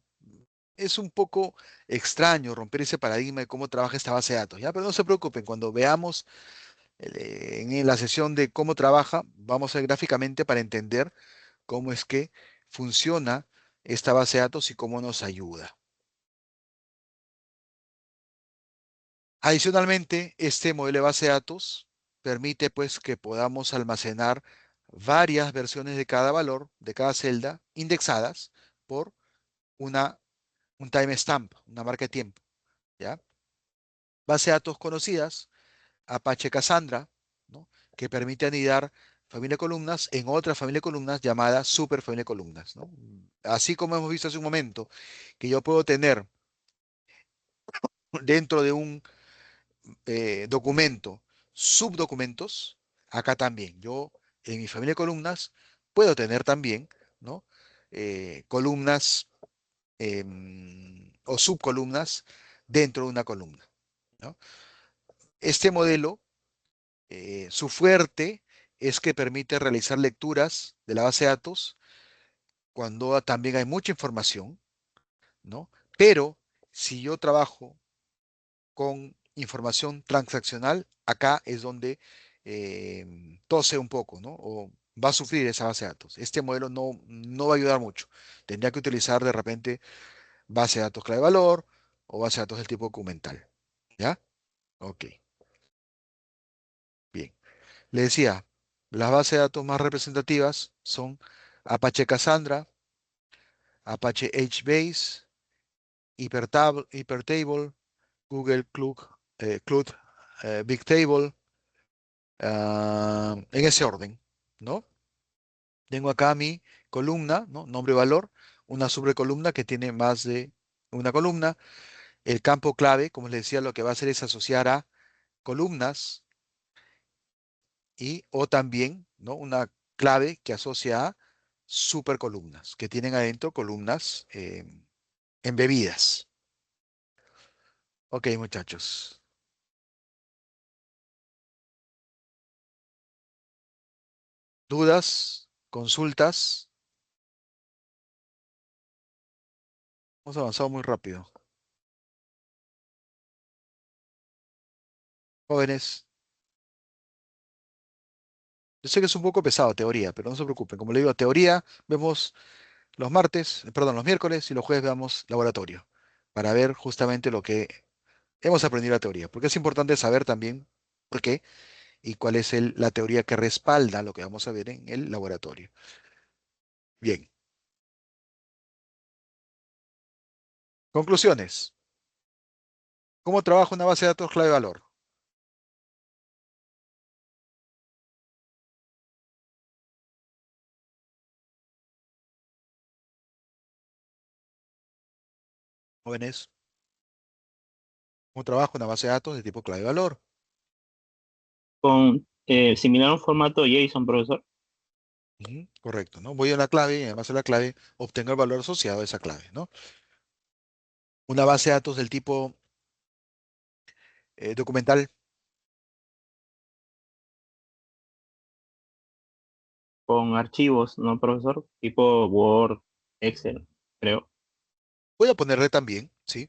Es un poco extraño romper ese paradigma de cómo trabaja esta base de datos, ¿ya? Pero no se preocupen, cuando veamos en la sesión de cómo trabaja, vamos a ver gráficamente para entender cómo es que funciona esta base de datos y cómo nos ayuda. Adicionalmente, este modelo de base de datos permite pues que podamos almacenar varias versiones de cada valor, de cada celda, indexadas por una, un timestamp, una marca de tiempo, ¿ya? Base de datos conocidas, Apache Cassandra, ¿no? Que permite anidar familia de columnas en otra familia de columnas llamada superfamilia de columnas, ¿no? Así como hemos visto hace un momento, que yo puedo tener dentro de un documento subdocumentos, acá también. Yo en mi familia de columnas puedo tener también, ¿no? Columnas o subcolumnas dentro de una columna, ¿no? Este modelo, su fuerte es que permite realizar lecturas de la base de datos cuando también hay mucha información, ¿no? Pero si yo trabajo con información transaccional, acá es donde tose un poco, ¿no? O va a sufrir esa base de datos. Este modelo no va a ayudar mucho. Tendría que utilizar de repente base de datos clave valor o base de datos del tipo documental. ¿Ya? Ok, bien. Le decía, las bases de datos más representativas son Apache Cassandra, Apache HBase, Hypertable, Google CLUD Bigtable, en ese orden, ¿no? Tengo acá mi columna, ¿no? Nombre y valor, una sobrecolumna que tiene más de una columna. El campo clave, como les decía, lo que va a hacer es asociar a columnas y o también, ¿no? Una clave que asocia a supercolumnas, que tienen adentro columnas embebidas. Ok, muchachos. ¿Dudas? ¿Consultas? Hemos avanzado muy rápido. Jóvenes, yo sé que es un poco pesado teoría, pero no se preocupen. Como le digo, teoría vemos los martes, perdón, los miércoles y los jueves veamos laboratorio para ver justamente lo que hemos aprendido en la teoría, porque es importante saber también por qué y cuál es la teoría que respalda lo que vamos a ver en el laboratorio. Bien, conclusiones. ¿Cómo trabaja una base de datos clave valor? Jóvenes, ¿cómo trabaja una base de datos de tipo clave valor? Con similar a un formato JSON, profesor. Ujú, correcto, ¿no? Voy a la clave y además de la clave obtengo el valor asociado a esa clave, ¿no? Una base de datos del tipo documental. Con archivos, ¿no, profesor? Tipo Word, Excel, creo. Voy a ponerle también, ¿sí?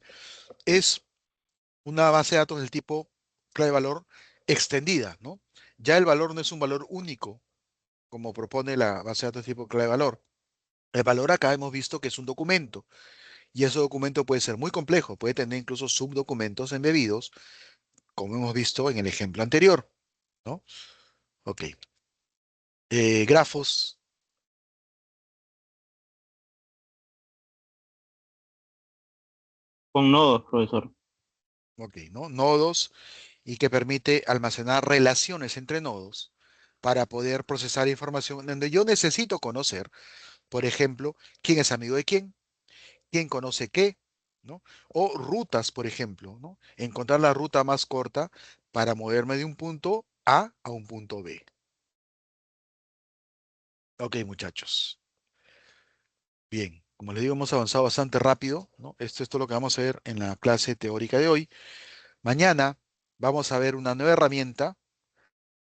Es una base de datos del tipo clave valor extendida, ¿no? Ya el valor no es un valor único, como propone la base de datos tipo clave valor. El valor acá hemos visto que es un documento, y ese documento puede ser muy complejo, puede tener incluso subdocumentos embebidos, como hemos visto en el ejemplo anterior, ¿no? Ok. Grafos, Con nodos, profesor. ok, ¿no? Nodos, y que permite almacenar relaciones entre nodos para poder procesar información donde yo necesito conocer, por ejemplo, quién es amigo de quién conoce qué, ¿no? O rutas, por ejemplo, ¿no? Encontrar la ruta más corta para moverme de un punto A un punto B. Ok, muchachos. Bien, como les digo, hemos avanzado bastante rápido, ¿no? Esto es todo lo que vamos a ver en la clase teórica de hoy. Mañana vamos a ver una nueva herramienta,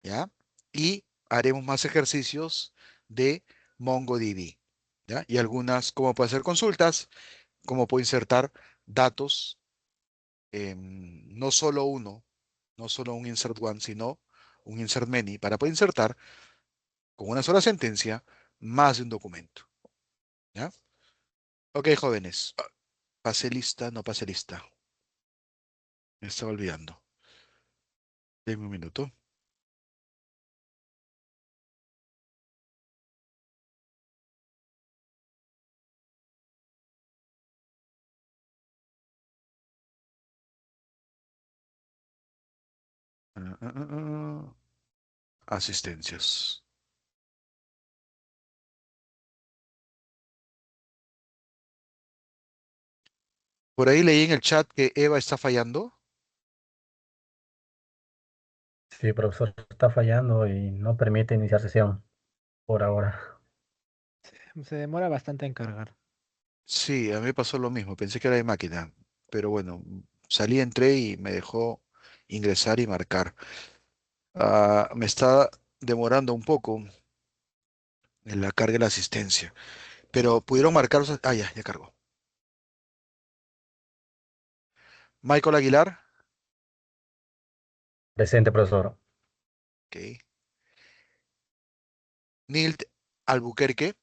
¿ya? Y haremos más ejercicios de MongoDB, ¿ya? Y algunas, cómo puede hacer consultas, cómo puedo insertar datos, no solo uno, no solo un insert one, sino un insert many, para poder insertar con una sola sentencia más de un documento, ¿ya? Ok, jóvenes. Pase lista, no pase lista. Me estaba olvidando. Denme un minuto. Ah, ah, ah, Asistencias. Por ahí leí en el chat que Eva está fallando. Sí, profesor, está fallando y no permite iniciar sesión por ahora. Se demora bastante en cargar. Sí, a mí me pasó lo mismo. Pensé que era de máquina. Pero bueno, salí, entré y me dejó ingresar y marcar. Me está demorando un poco en la carga de la asistencia. Pero pudieron marcar. Ya cargó. Michael Aguilar. Presente, profesor. Ok. Nilt Albuquerque.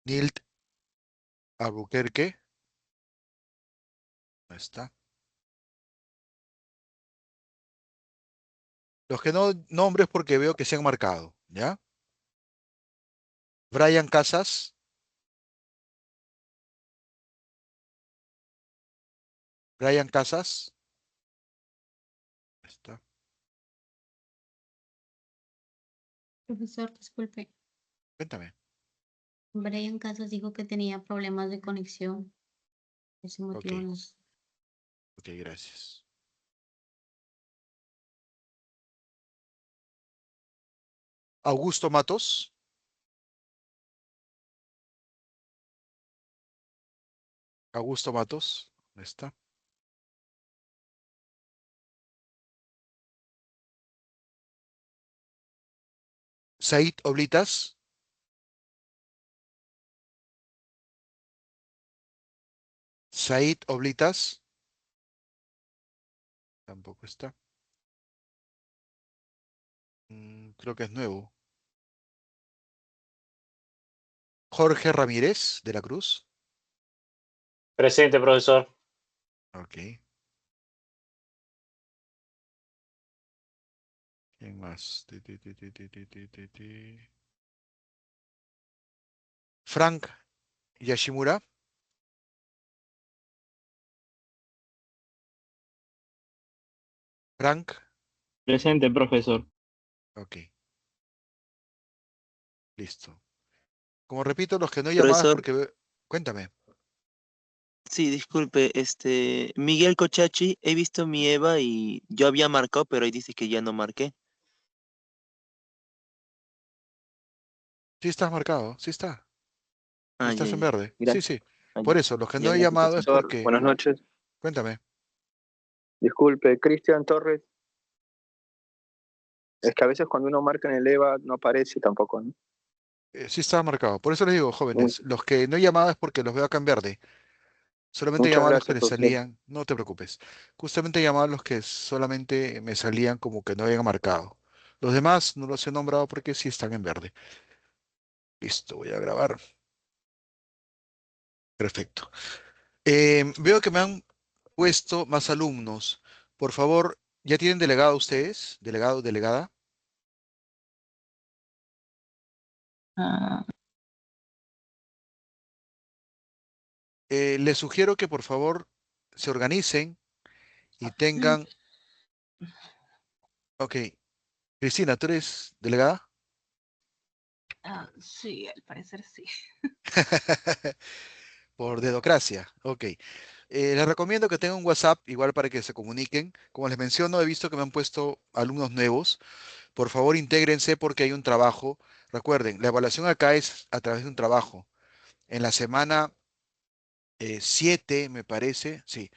Nilt Albuquerque. Ahí está. Los que no nombres porque veo que se han marcado. ¿Ya? Brian Casas. Brian Casas. Ahí está. Profesor, disculpe. Cuéntame. Brian Casas dijo que tenía problemas de conexión. Ese Ok. motivo no. Ok, gracias. Augusto Matos. Augusto Matos. Ahí está. Said Oblitas. Said Oblitas. Tampoco está. Creo que es nuevo. Jorge Ramírez de la Cruz. Presente, profesor. Ok. ¿Quién más? Frank Yashimura. Frank. Presente, profesor. Ok. Listo. Como repito, los que no llamadas Profesor, porque... Cuéntame. sí, disculpe, Miguel Cochachi, he visto mi Eva y yo había marcado, pero ahí dice que ya no marqué. Sí estás marcado. Sí está. Ah, ya, Estás en ya. verde. Sí, Gracias. sí. Ah, Por ya. eso, los que Ya, no he gracias, llamado es profesor. Profesor, porque... buenas noches. Cuéntame. Disculpe, Cristian Torres. Es que a veces cuando uno marca en el EVA no aparece tampoco, ¿no? Sí estaba marcado. Por eso les digo, Mu- jóvenes, los que no he llamado es porque los veo acá en verde. Solamente Muchas llamaba a los que gracias, les profesor. salían, no te preocupes. Justamente llamaba a los que solamente me salían como que no habían marcado. Los demás no los he nombrado porque sí están en verde. Listo, voy a grabar. Perfecto. Veo que me han puesto más alumnos. Por favor, ¿ya tienen delegado ustedes? Delegado, delegada. Les sugiero que por favor se organicen y tengan... Ok, Cristina, ¿tú eres delegada? Sí, al parecer sí. Por dedocracia. Ok. Les recomiendo que tengan un WhatsApp, igual para que se comuniquen. Como les menciono, he visto que me han puesto alumnos nuevos. Por favor, intégrense porque hay un trabajo. Recuerden, la evaluación acá es a través de un trabajo. En la semana 7, me parece, sí,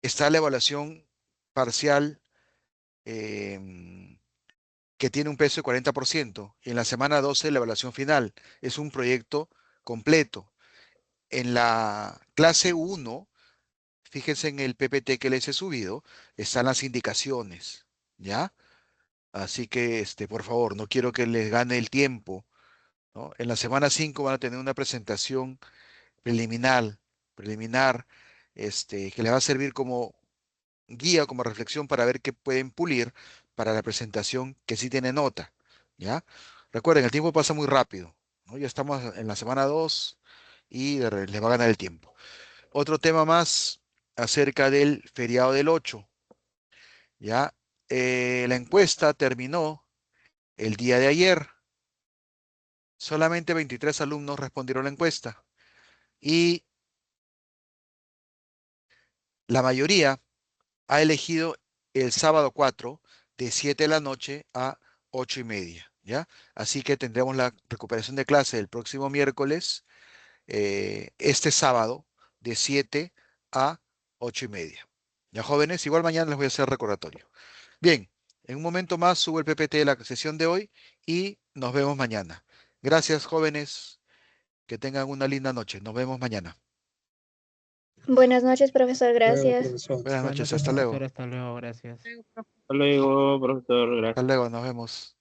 está la evaluación parcial que tiene un peso de 40%. Y en la semana 12, la evaluación final. Es un proyecto completo. En la clase 1, fíjense en el PPT que les he subido, están las indicaciones, ¿ya? Así que, por favor, no quiero que les gane el tiempo, ¿no? En la semana 5 van a tener una presentación preliminar, que les va a servir como guía, como reflexión para ver qué pueden pulir para la presentación que sí tiene nota, ¿ya? Recuerden, el tiempo pasa muy rápido, ¿no? Ya estamos en la semana 2 y les va a ganar el tiempo. Otro tema más acerca del feriado del 8, ¿ya? La encuesta terminó el día de ayer. Solamente 23 alumnos respondieron la encuesta y la mayoría ha elegido el sábado 4 de 7 de la noche a 8:30, ¿ya? Así que tendremos la recuperación de clase el próximo miércoles, este sábado, de 7 a 8:30. Ya, jóvenes, igual mañana les voy a hacer recordatorio. Bien, en un momento más subo el PPT de la sesión de hoy y nos vemos mañana. Gracias, jóvenes. Que tengan una linda noche. Nos vemos mañana. Buenas noches, profesor, Luego, gracias. profesor. Buenas Buenas noches, noches, hasta profesor. luego. Hasta luego. Gracias. Hasta luego, profesor. Gracias. Hasta luego, nos vemos.